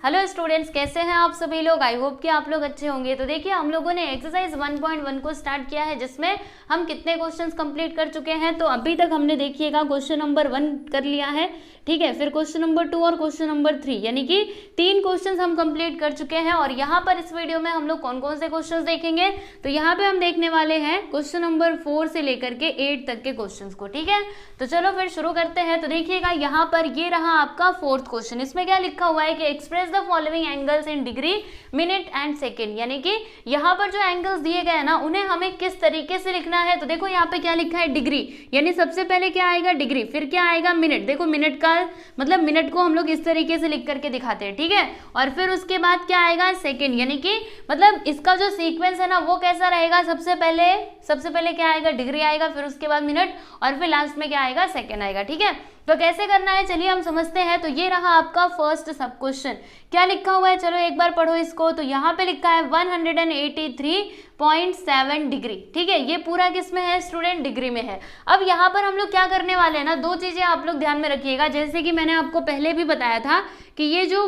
Hello students, कैसे हैं आप सभी लोग। आई होप कि आप लोग अच्छे होंगे। तो देखिए, हम लोगों ने एक्सरसाइज 1.1 को स्टार्ट किया है, जिसमें हम कितने क्वेश्चंस कंप्लीट कर चुके हैं। तो अभी तक हमने देखिएगा क्वेश्चन नंबर 1 कर लिया है, ठीक है। फिर क्वेश्चन नंबर 2 और क्वेश्चन नंबर 3, यानी कि 3 क्वेश्चंस हम कंप्लीट कर चुके हैं। और यहाँ पर इस वीडियो में हम लोग कौन कौन से क्वेश्चंस देखेंगे, तो यहाँ पे हम देखने वाले हैं क्वेश्चन नंबर 4 से लेकर के 8 तक के क्वेश्चंस को, ठीक है। तो चलो फिर शुरू करते हैं। तो देखिएगा, यहाँ पर ये रहा आपका 4th क्वेश्चन। इसमें क्या लिखा हुआ है कि express the following angles in degree, minute and second, यानी कि यहाँ पर जो एंगल्स दिए गए हैं ना, उन्हें हमें किस तरीके से लिखना है। तो देखो यहाँ पे क्या लिखा है, डिग्री, यानी सबसे पहले क्या आएगा डिग्री, फिर क्या आएगा मिनट। देखो मिनट का मतलब मिनट को हम लोग इस तरीके से लिख करके दिखाते हैं, ठीक है। और फिर उसके बाद क्या आएगा सेकेंड, यानी कि मतलब इसका जो सीक्वेंस है ना वो कैसा रहेगा, सबसे पहले क्या आएगा डिग्री आएगा, फिर उसके बाद मिनट, और फिर लास्ट में क्या आएगा सेकेंड आएगा, ठीक है। तो कैसे करना है चलिए हम समझते हैं। तो ये रहा आपका फर्स्ट सब क्वेश्चन। क्या लिखा हुआ है, चलो एक बार पढ़ो इसको। तो यहाँ पे लिखा है 183.7 डिग्री, ठीक है। ये पूरा किस में है स्टूडेंट, डिग्री में है। अब यहाँ पर हम लोग क्या करने वाले हैं ना, दो चीजें आप लोग ध्यान में रखिएगा। जैसे कि मैंने आपको पहले भी बताया था कि ये जो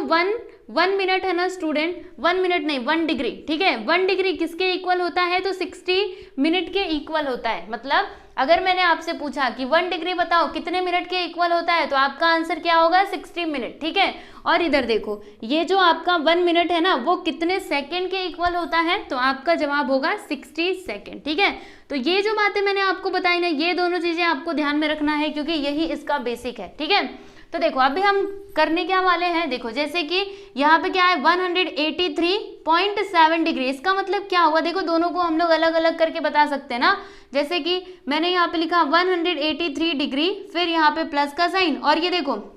1 मिनट है ना स्टूडेंट, 1 मिनट नहीं 1 डिग्री, ठीक है। 1 डिग्री किसके इक्वल होता है, तो 60 मिनट के इक्वल होता है। मतलब अगर मैंने आपसे पूछा कि 1 डिग्री बताओ कितने मिनट के इक्वल होता है, तो आपका आंसर क्या होगा 60 मिनट, ठीक है। और इधर देखो, ये जो आपका 1 मिनट है ना वो कितने सेकंड के इक्वल होता है, तो आपका जवाब होगा 60 सेकंड, ठीक है। तो ये जो बातें मैंने आपको बताई ना, ये दोनों चीजें आपको ध्यान में रखना है, क्योंकि यही इसका बेसिक है, ठीक है। तो देखो अभी हम करने क्या वाले हैं, देखो जैसे कि यहाँ पे क्या है 183.7 डिग्री, इसका मतलब क्या हुआ, देखो दोनों को हम लोग अलग अलग करके बता सकते हैं ना। जैसे कि मैंने यहाँ पे लिखा 183 डिग्री, फिर यहाँ पे प्लस का साइन, और ये देखो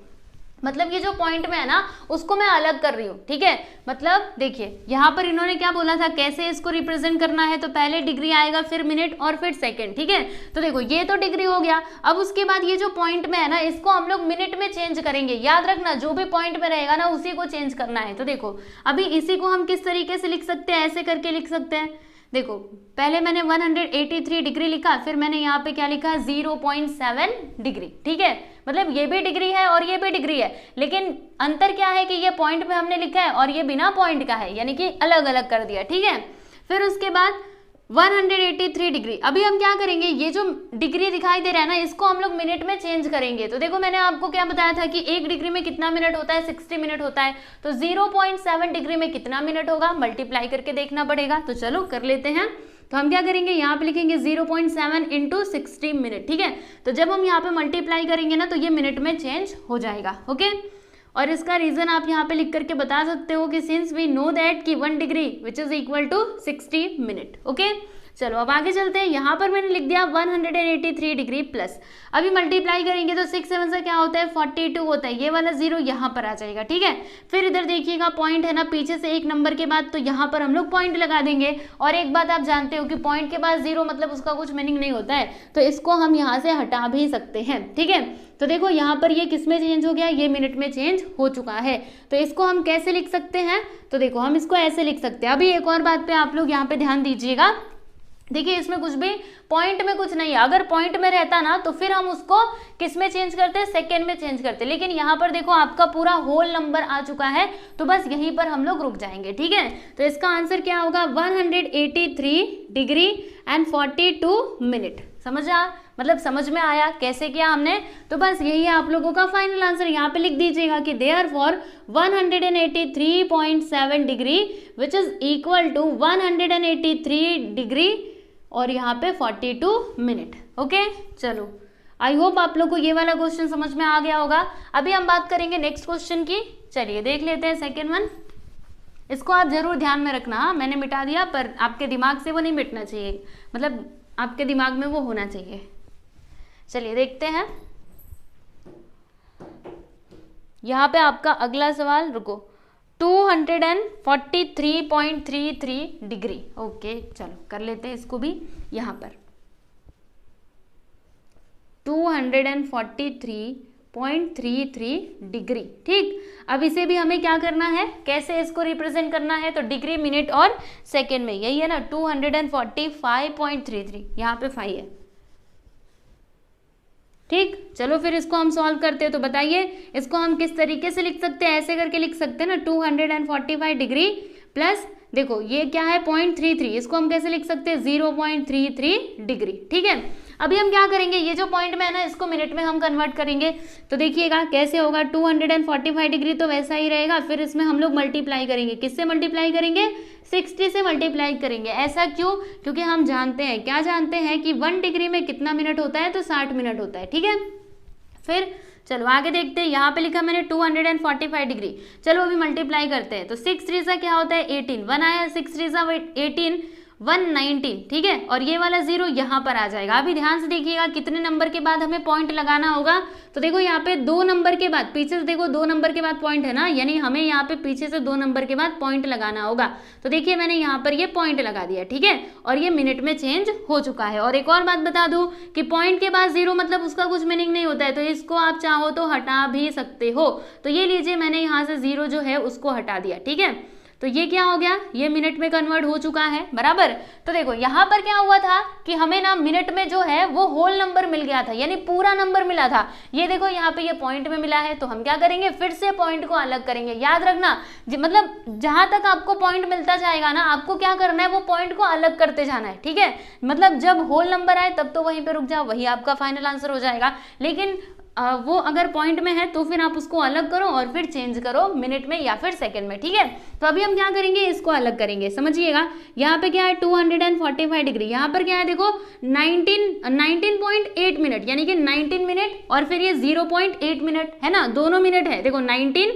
मतलब ये जो पॉइंट में है ना उसको मैं अलग कर रही हूँ, ठीक है। मतलब देखिए यहाँ पर इन्होंने क्या बोला था, कैसे इसको रिप्रेजेंट करना है, तो पहले डिग्री आएगा, फिर मिनट और फिर सेकंड, ठीक है। तो देखो ये तो डिग्री हो गया। अब उसके बाद ये जो पॉइंट में है ना, इसको हम लोग मिनट में चेंज करेंगे। याद रखना, जो भी पॉइंट में रहेगा ना उसी को चेंज करना है। तो देखो अभी इसी को हम किस तरीके से लिख सकते हैं, ऐसे करके लिख सकते हैं। देखो पहले मैंने 183 डिग्री लिखा, फिर मैंने यहाँ पे क्या लिखा 0.7 डिग्री, ठीक है। मतलब ये भी डिग्री है और ये भी डिग्री है, लेकिन अंतर क्या है कि ये पॉइंट में हमने लिखा है और ये बिना पॉइंट का है, यानी कि अलग अलग कर दिया, ठीक है। फिर उसके बाद 183 डिग्री, अभी हम क्या करेंगे, ये जो डिग्री दिखाई दे रहा है ना इसको हम लोग मिनट में चेंज करेंगे। तो देखो मैंने आपको क्या बताया था कि 1 डिग्री में कितना मिनट होता है, 60 मिनट होता है। तो 0.7 डिग्री में कितना मिनट होगा, मल्टीप्लाई करके देखना पड़ेगा। तो चलो कर लेते हैं। तो हम क्या करेंगे, यहाँ पे लिखेंगे 0.7 इंटू 60 मिनट, ठीक है। तो जब हम यहाँ पे मल्टीप्लाई करेंगे ना तो ये मिनट में चेंज हो जाएगा, ओके। और इसका रीजन आप यहाँ पे लिख करके बता सकते हो कि सिंस वी नो दैट कि 1 degree which is equal to 60 minute, okay. चलो अब आगे चलते हैं। यहाँ पर मैंने लिख दिया 183 डिग्री प्लस, अभी मल्टीप्लाई करेंगे तो 6 7 से क्या होता है 42 होता है, ये वाला 0 यहाँ पर आ जाएगा, ठीक है। फिर इधर देखिएगा पॉइंट है ना पीछे से एक नंबर के बाद, तो यहाँ पर हम लोग पॉइंट लगा देंगे। और एक बात आप जानते हो कि पॉइंट के बाद 0 मतलब उसका कुछ मीनिंग नहीं होता है, तो इसको हम यहाँ से हटा भी सकते हैं, ठीक है। तो देखो यहाँ पर ये किस में चेंज हो गया, ये मिनट में चेंज हो चुका है। तो इसको हम कैसे लिख सकते हैं, तो देखो हम इसको ऐसे लिख सकते हैं। अभी एक और बात पे आप लोग यहाँ पे ध्यान दीजिएगा, देखिए इसमें कुछ भी पॉइंट में कुछ नहीं है। अगर पॉइंट में रहता ना तो फिर हम उसको किस में चेंज करते, सेकेंड में चेंज करते, लेकिन यहाँ पर देखो आपका पूरा होल नंबर आ चुका है, तो बस यहीं पर हम लोग रुक जाएंगे, ठीक है। तो इसका आंसर क्या होगा 183 डिग्री एंड 42 मिनट। समझ में आया कैसे किया हमने। तो बस यही है आप लोगों का फाइनल आंसर। यहाँ पे लिख दीजिएगा कि therefore 183.7 degree which is equal to 183 degree और यहाँ पे 42 मिनट, ओके। चलो आई होप आप लोग को ये वाला क्वेश्चन समझ में आ गया होगा। अभी हम बात करेंगे नेक्स्ट क्वेश्चन की, चलिए देख लेते हैं सेकेंड वन। इसको आप जरूर ध्यान में रखना, मैंने मिटा दिया पर आपके दिमाग से वो नहीं मिटना चाहिए, मतलब आपके दिमाग में वो होना चाहिए। चलिए देखते हैं। यहाँ पे आपका अगला सवाल, रुको, 243.33 डिग्री, ओके। चलो कर लेते हैं इसको भी। यहाँ पर 243.33 डिग्री, ठीक। अब इसे भी हमें क्या करना है, कैसे इसको रिप्रेजेंट करना है, तो डिग्री मिनट और सेकेंड में, यही है ना 245.33, यहाँ पे 5 है, ठीक, चलो फिर इसको हम सॉल्व करते हैं। तो बताइए इसको हम किस तरीके से लिख सकते हैं, ऐसे करके लिख सकते हैं ना, 245 डिग्री प्लस देखो ये क्या है 0.33, इसको हम कैसे लिख सकते हैं 0.33 डिग्री। ठीक है, अभी हम क्या करेंगे, ये जो पॉइंट में है ना इसको मिनट में हम कन्वर्ट करेंगे। तो देखिएगा कैसे होगा, 245 डिग्री तो वैसा ही रहेगा, फिर इसमें हम लोग मल्टीप्लाई करेंगे, किससे मल्टीप्लाई करेंगे 60 से मल्टीप्लाई करेंगे। ऐसा क्यों, क्योंकि हम जानते हैं, क्या जानते हैं कि 1 डिग्री में कितना मिनट होता है, तो 60 मिनट होता है। ठीक है, फिर चलो आगे देखते हैं, यहाँ पे लिखा मैंने 245 डिग्री, चलो अभी मल्टीप्लाई करते हैं। तो 6 3 सा क्या होता है 18, 1 आया, 6 3 सा 18, 119। ठीक है, और ये वाला 0 यहाँ पर आ जाएगा। अभी ध्यान से देखिएगा कितने नंबर के बाद हमें पॉइंट लगाना होगा। तो देखो यहाँ पे 2 नंबर के बाद, पीछे से देखो 2 नंबर के बाद पॉइंट है ना, यानी हमें यहाँ पे पीछे से 2 नंबर के बाद पॉइंट लगाना होगा। तो देखिए मैंने यहाँ पर ये पॉइंट लगा दिया। ठीक है, और ये मिनट में चेंज हो चुका है। और एक और बात बता दूं कि पॉइंट के बाद 0 मतलब उसका कुछ मीनिंग नहीं होता है, तो इसको आप चाहो तो हटा भी सकते हो। तो ये लीजिए मैंने यहाँ से 0 जो है उसको हटा दिया। ठीक है, तो ये क्या हो गया, ये मिनट में कन्वर्ट हो चुका है बराबर। तो देखो यहाँ पर क्या हुआ था कि हमें ना मिनट में जो है वो होल नंबर मिल गया था, यानी पूरा नंबर मिला था। ये देखो यहाँ पे ये पॉइंट में मिला है, तो हम क्या करेंगे फिर से पॉइंट को अलग करेंगे। याद रखना मतलब जहां तक आपको पॉइंट मिलता जाएगा ना, आपको क्या करना है वो पॉइंट को अलग करते जाना है। ठीक है, मतलब जब होल नंबर आए तब तो वहीं पे रुक जाओ, वही आपका फाइनल आंसर हो जाएगा। लेकिन वो अगर पॉइंट में है तो फिर आप उसको अलग करो और फिर चेंज करो मिनट में या फिर सेकंड में। ठीक है, तो अभी हम क्या करेंगे, इसको अलग करेंगे। समझिएगा यहाँ पे क्या है 245 डिग्री, यहाँ पर क्या है देखो 19.8 मिनट, यानी कि 19 मिनट और फिर ये 0.8 मिनट है ना, दोनों मिनट है देखो 19।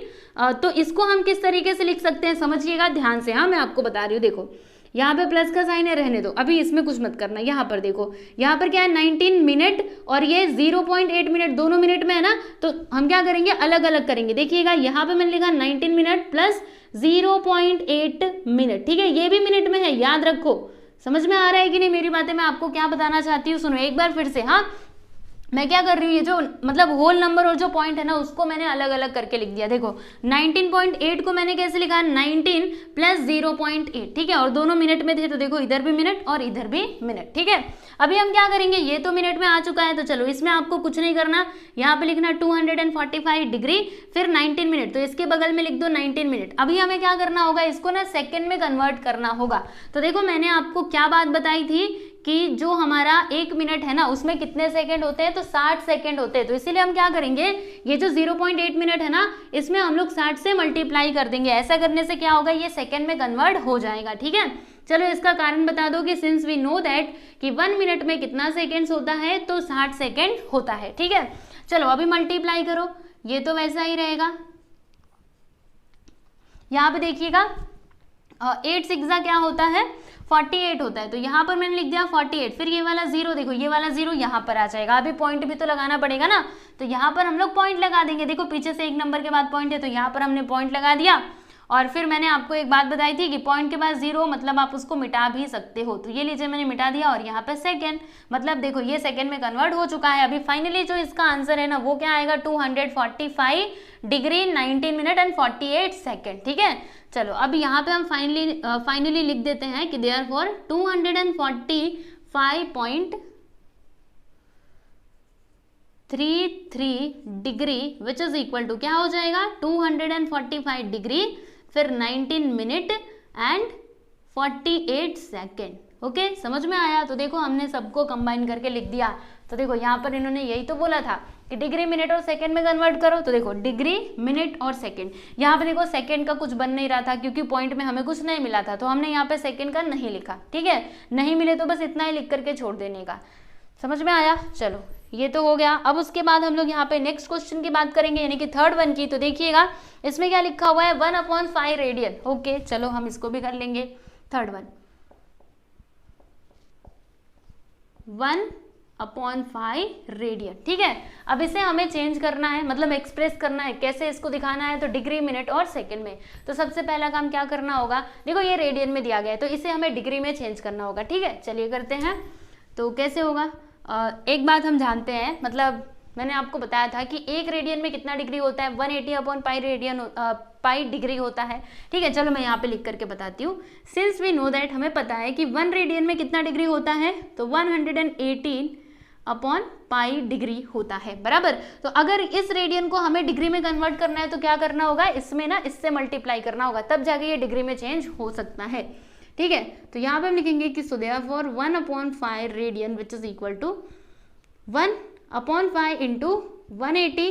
तो इसको हम किस तरीके से लिख सकते हैं समझिएगा ध्यान से। हाँ मैं आपको बता रही हूँ, देखो यहाँ पे प्लस का साइन है, रहने दो, अभी इसमें कुछ मत करना। यहाँ पर देखो, यहाँ पर क्या है 19 मिनट और ये 0.8 मिनट, दोनों मिनट में है ना, तो हम क्या करेंगे अलग अलग करेंगे। देखिएगा यहाँ पे मैंने लिखा 19 मिनट प्लस 0.8 मिनट। ठीक है, ये भी मिनट में है, याद रखो। समझ में आ रहा है कि नहीं मेरी बातें, मैं आपको क्या बताना चाहती हूँ, सुनो एक बार फिर से। हाँ मैं क्या कर रही हूँ, ये जो मतलब होल नंबर और जो पॉइंट है ना उसको मैंने अलग अलग करके लिख दिया। देखो 19.8 को मैंने कैसे लिखा, 19 प्लस 0.8। ठीक है, और दोनों मिनट में थे, तो देखो इधर भी मिनट और इधर भी मिनट। ठीक है, अभी हम क्या करेंगे, ये तो मिनट में आ चुका है, तो चलो इसमें आपको कुछ नहीं करना, यहाँ पे लिखना 245 डिग्री फिर 19 मिनट, तो इसके बगल में लिख दो 19 मिनट। अभी हमें क्या करना होगा, इसको ना सेकेंड में कन्वर्ट करना होगा। तो देखो मैंने आपको क्या बात बताई थी कि जो हमारा 1 मिनट है ना उसमें कितने सेकंड होते हैं, तो 60 सेकंड होते हैं। तो इसीलिए हम क्या करेंगे, ये जो 0.8 मिनट है ना इसमें हम लोग 60 से मल्टीप्लाई कर देंगे। ऐसा करने से क्या होगा, ये सेकंड में कन्वर्ट हो जाएगा। ठीक है, चलो इसका कारण बता दो कि सिंस वी नो दैट कि 1 मिनट में कितना सेकेंड्स होता है, तो 60 सेकेंड होता है। ठीक है, चलो अभी मल्टीप्लाई करो, ये तो वैसा ही रहेगा। यहाँ पे देखिएगा 8 6 क्या होता है 48 होता है, तो यहाँ पर मैंने लिख दिया 48, फिर ये वाला 0, देखो ये वाला 0 यहाँ पर आ जाएगा। अभी पॉइंट भी तो लगाना पड़ेगा ना, तो यहाँ पर हम लोग पॉइंट लगा देंगे। देखो पीछे से 1 नंबर के बाद पॉइंट है, तो यहाँ पर हमने पॉइंट लगा दिया। और फिर मैंने आपको एक बात बताई थी कि पॉइंट के बाद 0 मतलब आप उसको मिटा भी सकते हो, तो ये लीजिए मैंने मिटा दिया। और यहाँ पे सेकंड, मतलब देखो ये सेकंड में कन्वर्ट हो चुका है। अभी फाइनली जो इसका आंसर है ना वो क्या आएगा, 245 डिग्री 19 मिनट एंड 48 सेकेंड। ठीक है, चलो अब यहाँ पे हम फाइनली लिख देते हैं कि therefore 245.33 degree which is equal to क्या हो जाएगा 245 डिग्री फिर 19 मिनट एंड 48 सेकेंड। ओके, समझ में आया। तो देखो हमने सबको कंबाइन करके लिख दिया। तो देखो यहाँ पर इन्होंने यही तो बोला था कि डिग्री मिनट और सेकंड में कन्वर्ट करो, तो देखो डिग्री मिनट और सेकंड। यहाँ पे देखो सेकंड का कुछ बन नहीं रहा था क्योंकि पॉइंट में हमें कुछ नहीं मिला था, तो हमने यहाँ पे सेकंड का नहीं लिखा। ठीक है, नहीं मिले तो बस इतना ही लिख करके छोड़ देने का। समझ में आया, चलो ये तो हो गया। अब उसके बाद हम लोग यहाँ पे नेक्स्ट क्वेश्चन की बात करेंगे, यानी कि थर्ड वन की। तो देखिएगा इसमें क्या लिखा हुआ है 1/5 रेडियन। ओके, चलो हम इसको भी कर लेंगे। Third one 1/5 radian. ठीक है, अब इसे हमें चेंज करना है, मतलब एक्सप्रेस करना है। कैसे इसको दिखाना है, तो डिग्री मिनट और सेकंड में। तो सबसे पहला काम क्या करना होगा, देखो ये रेडियन में दिया गया है तो इसे हमें डिग्री में चेंज करना होगा। ठीक है, चलिए करते हैं। तो कैसे होगा, एक बात हम जानते हैं, मतलब मैंने आपको बताया था कि 1 रेडियन में कितना डिग्री होता है, 180/π रेडियन पाई डिग्री होता है। ठीक है, चलो मैं यहाँ पे लिख करके बताती हूँ। सिंस वी नो दैट, हमें पता है कि 1 रेडियन में कितना डिग्री होता है, तो 118 अपॉन पाई डिग्री होता है, बराबर। तो अगर इस रेडियन को हमें डिग्री में कन्वर्ट करना है तो क्या करना होगा, इसमें ना इससे मल्टीप्लाई करना होगा, तब जाके ये डिग्री में चेंज हो सकता है, ठीक है। तो यहाँ पे हम लिखेंगे कि so therefore 1/5 radian which is equal to 1/5 into 180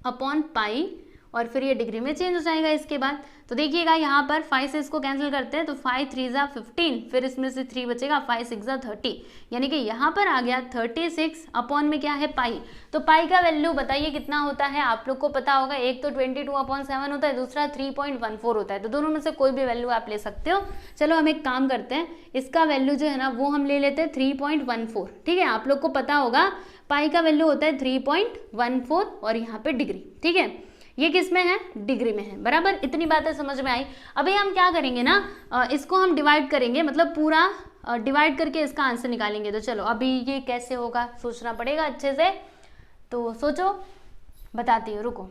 upon pi, और फिर ये डिग्री में चेंज हो जाएगा इसके बाद। तो देखिएगा यहाँ पर 5 से इसको कैंसिल करते हैं तो 5 3 ज़ा 15, फिर इसमें से 3 बचेगा, 5 6 ज़ा 30, यानी कि यहाँ पर आ गया 36 अपॉन में क्या है पाई। तो पाई का वैल्यू बताइए कितना होता है, आप लोग को पता होगा, एक तो 22/7 होता है, दूसरा 3.14 होता है, तो दोनों में से कोई भी वैल्यू आप ले सकते हो। चलो हम एक काम करते हैं, इसका वैल्यू जो है ना वो हम ले लेते हैं 3.14, ठीक है। आप लोग को पता होगा पाई का वैल्यू होता है 3.14 और यहाँ पे डिग्री, ठीक है। ये किस में है, डिग्री में है, बराबर। इतनी बातें समझ में आई। अभी हम क्या करेंगे ना, इसको हम डिवाइड करेंगे, मतलब पूरा डिवाइड करके इसका आंसर निकालेंगे। तो चलो अभी ये कैसे होगा सोचना पड़ेगा अच्छे से, तो सोचो, बताती हूँ, रुको।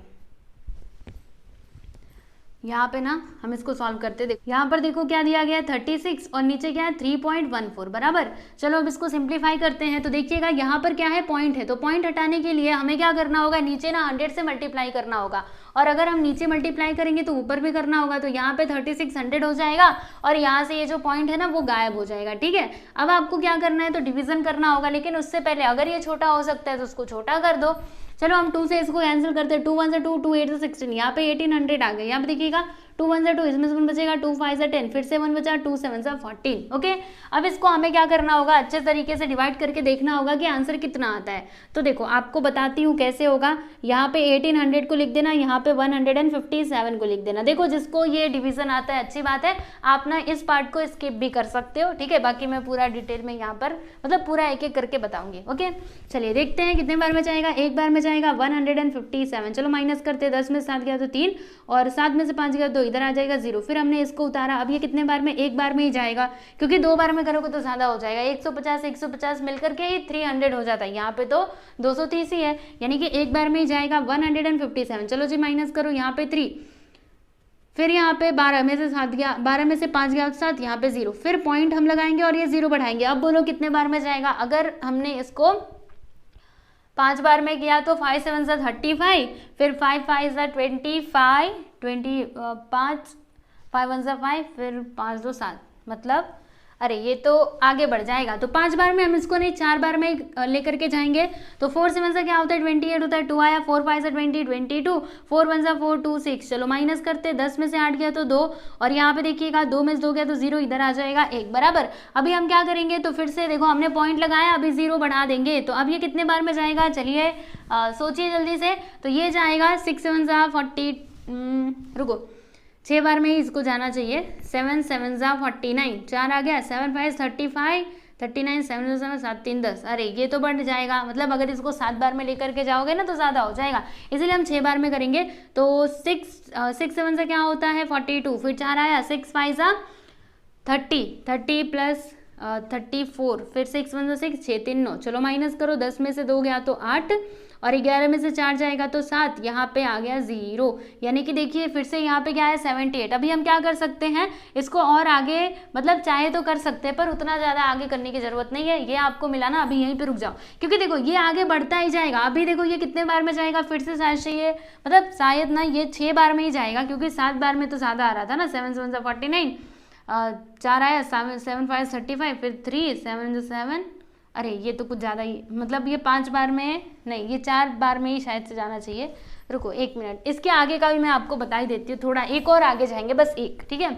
यहाँ पे ना हम इसको सॉल्व करते, देखो यहाँ पर देखो क्या दिया गया है 36 और नीचे क्या है 3.14, बराबर। चलो अब इसको सिंप्लीफाई करते हैं। तो देखिएगा यहाँ पर क्या है, पॉइंट है, तो पॉइंट हटाने के लिए हमें क्या करना होगा, नीचे ना 100 से मल्टीप्लाई करना होगा, और अगर हम नीचे मल्टीप्लाई करेंगे तो ऊपर भी करना होगा। तो यहाँ पे 36 100 हो जाएगा और यहाँ से ये जो पॉइंट है ना वो गायब हो जाएगा, ठीक है। अब आपको क्या करना है, तो डिवीजन करना होगा, लेकिन उससे पहले अगर ये छोटा हो सकता है तो उसको छोटा कर दो। चलो हम 2 से इसको कैंसिल करते हैं, 2 1 से 2, 2 8 से 16, यहाँ पे 1800 आ गए। यहाँ पे देखिएगा 2 1 से 2, इसमें से 1 बचेगा, 2 5 से 10, फिर से 1 बचा, 2 7 से 14, ओके। अब इसको हमें क्या करना होगा, अच्छे तरीके से डिवाइड करके देखना होगा कि आंसर कितना आता है। तो देखो आपको बताती हूँ कैसे होगा। यहाँ पे 1800 को लिख देना, यहाँ पे 157 को लिख देना। देखो जिसको ये डिवीजन आता है अच्छी बात है, आप ना इस पार्ट को स्किप भी कर सकते हो, ठीक है। बाकी मैं पूरा डिटेल में यहाँ पर मतलब पूरा एक एक करके बताऊंगी, ओके। चलिए देखते हैं कितने बार में जाएगा, एक बार में जाएगा 157। चलो माइनस करते हैं, 10 में से 7 गया तो 3, और 7 में से 5 गया तो इधर आ जाएगा 0। फिर हमने इसको उतारा, अब ये कितने बार में, एक बार में ही जाएगा, क्योंकि 2 बार में करोगे तो ज्यादा हो जाएगा। 150 मिलकर के ही 300 हो जाता है, यहाँ पे तो 230 ही है, यानी कि एक बार में ही जाएगा 157। चलो जी माइनस करो, यहाँ पे 3, फिर यहाँ पे 12 में से 7 गया, 12 में से 5 गया तो 7, यहाँ पे 0, फिर पॉइंट हम लगाएंगे और ये 0 बढ़ाएंगे। अब बोलो कितने बार में जाएगा। अगर हमने इसको 5 बार में किया तो 5 7 से 35, फिर 5 5 से 25, 5 1 से 5, फिर 5 2 7, मतलब अरे ये तो आगे बढ़ जाएगा। तो 5 बार में हम इसको नहीं 4 बार में लेकर के जाएंगे। तो 4 7 से क्या होता है 28 होता है, 2 आया, 4 5 से 20 22, 4 1 से 4 2 6। चलो माइनस करते, 10 में से 8 गया तो 2, और यहाँ पे देखिएगा 2 में से 2 गया तो 0, इधर आ जाएगा 1, बराबर। अभी हम क्या करेंगे, तो फिर से देखो हमने पॉइंट लगाया, अभी 0 बढ़ा देंगे। तो अब ये कितने बार में जाएगा, चलिए सोचिए जल्दी से। तो ये जाएगा 6 7 से 40, रुको 6 बार में ही इसको जाना चाहिए। 7 7 जा 49, 4 आ गया, 7 5 35, 39, 7 7 7 3 10। अरे ये तो बढ़ जाएगा, मतलब अगर इसको 7 बार में लेकर के जाओगे ना तो ज़्यादा हो जाएगा, इसलिए हम 6 बार में करेंगे। तो 6 7 से क्या होता है 42, फिर 4 आया, 6 5 जा 30 प्लस 34, फिर 6 1 6, 6 3 9। चलो माइनस करो, 10 में से 2 गया तो 8, और 11 में से 4 जाएगा तो 7, यहाँ पे आ गया 0, यानी कि देखिए फिर से यहाँ पे क्या है 78। अभी हम क्या कर सकते हैं, इसको और आगे मतलब चाहे तो कर सकते हैं, पर उतना ज़्यादा आगे करने की ज़रूरत नहीं है। ये आपको मिला ना, अभी यहीं पे रुक जाओ, क्योंकि देखो ये आगे बढ़ता ही जाएगा। अभी देखो ये कितने बार में जाएगा, फिर से शायद ये मतलब शायद ना ये 6 बार में ही जाएगा, क्योंकि 7 बार में तो ज़्यादा आ रहा था ना। 7 7 से 49, 4 आया, 7 5 35, फिर 3 7 7, अरे ये तो कुछ ज़्यादा ही, मतलब ये 5 बार में नहीं, ये 4 बार में ही शायद से जाना चाहिए। रुको 1 मिनट, इसके आगे का भी मैं आपको बता ही देती हूँ, थोड़ा एक और आगे जाएंगे, बस एक, ठीक है।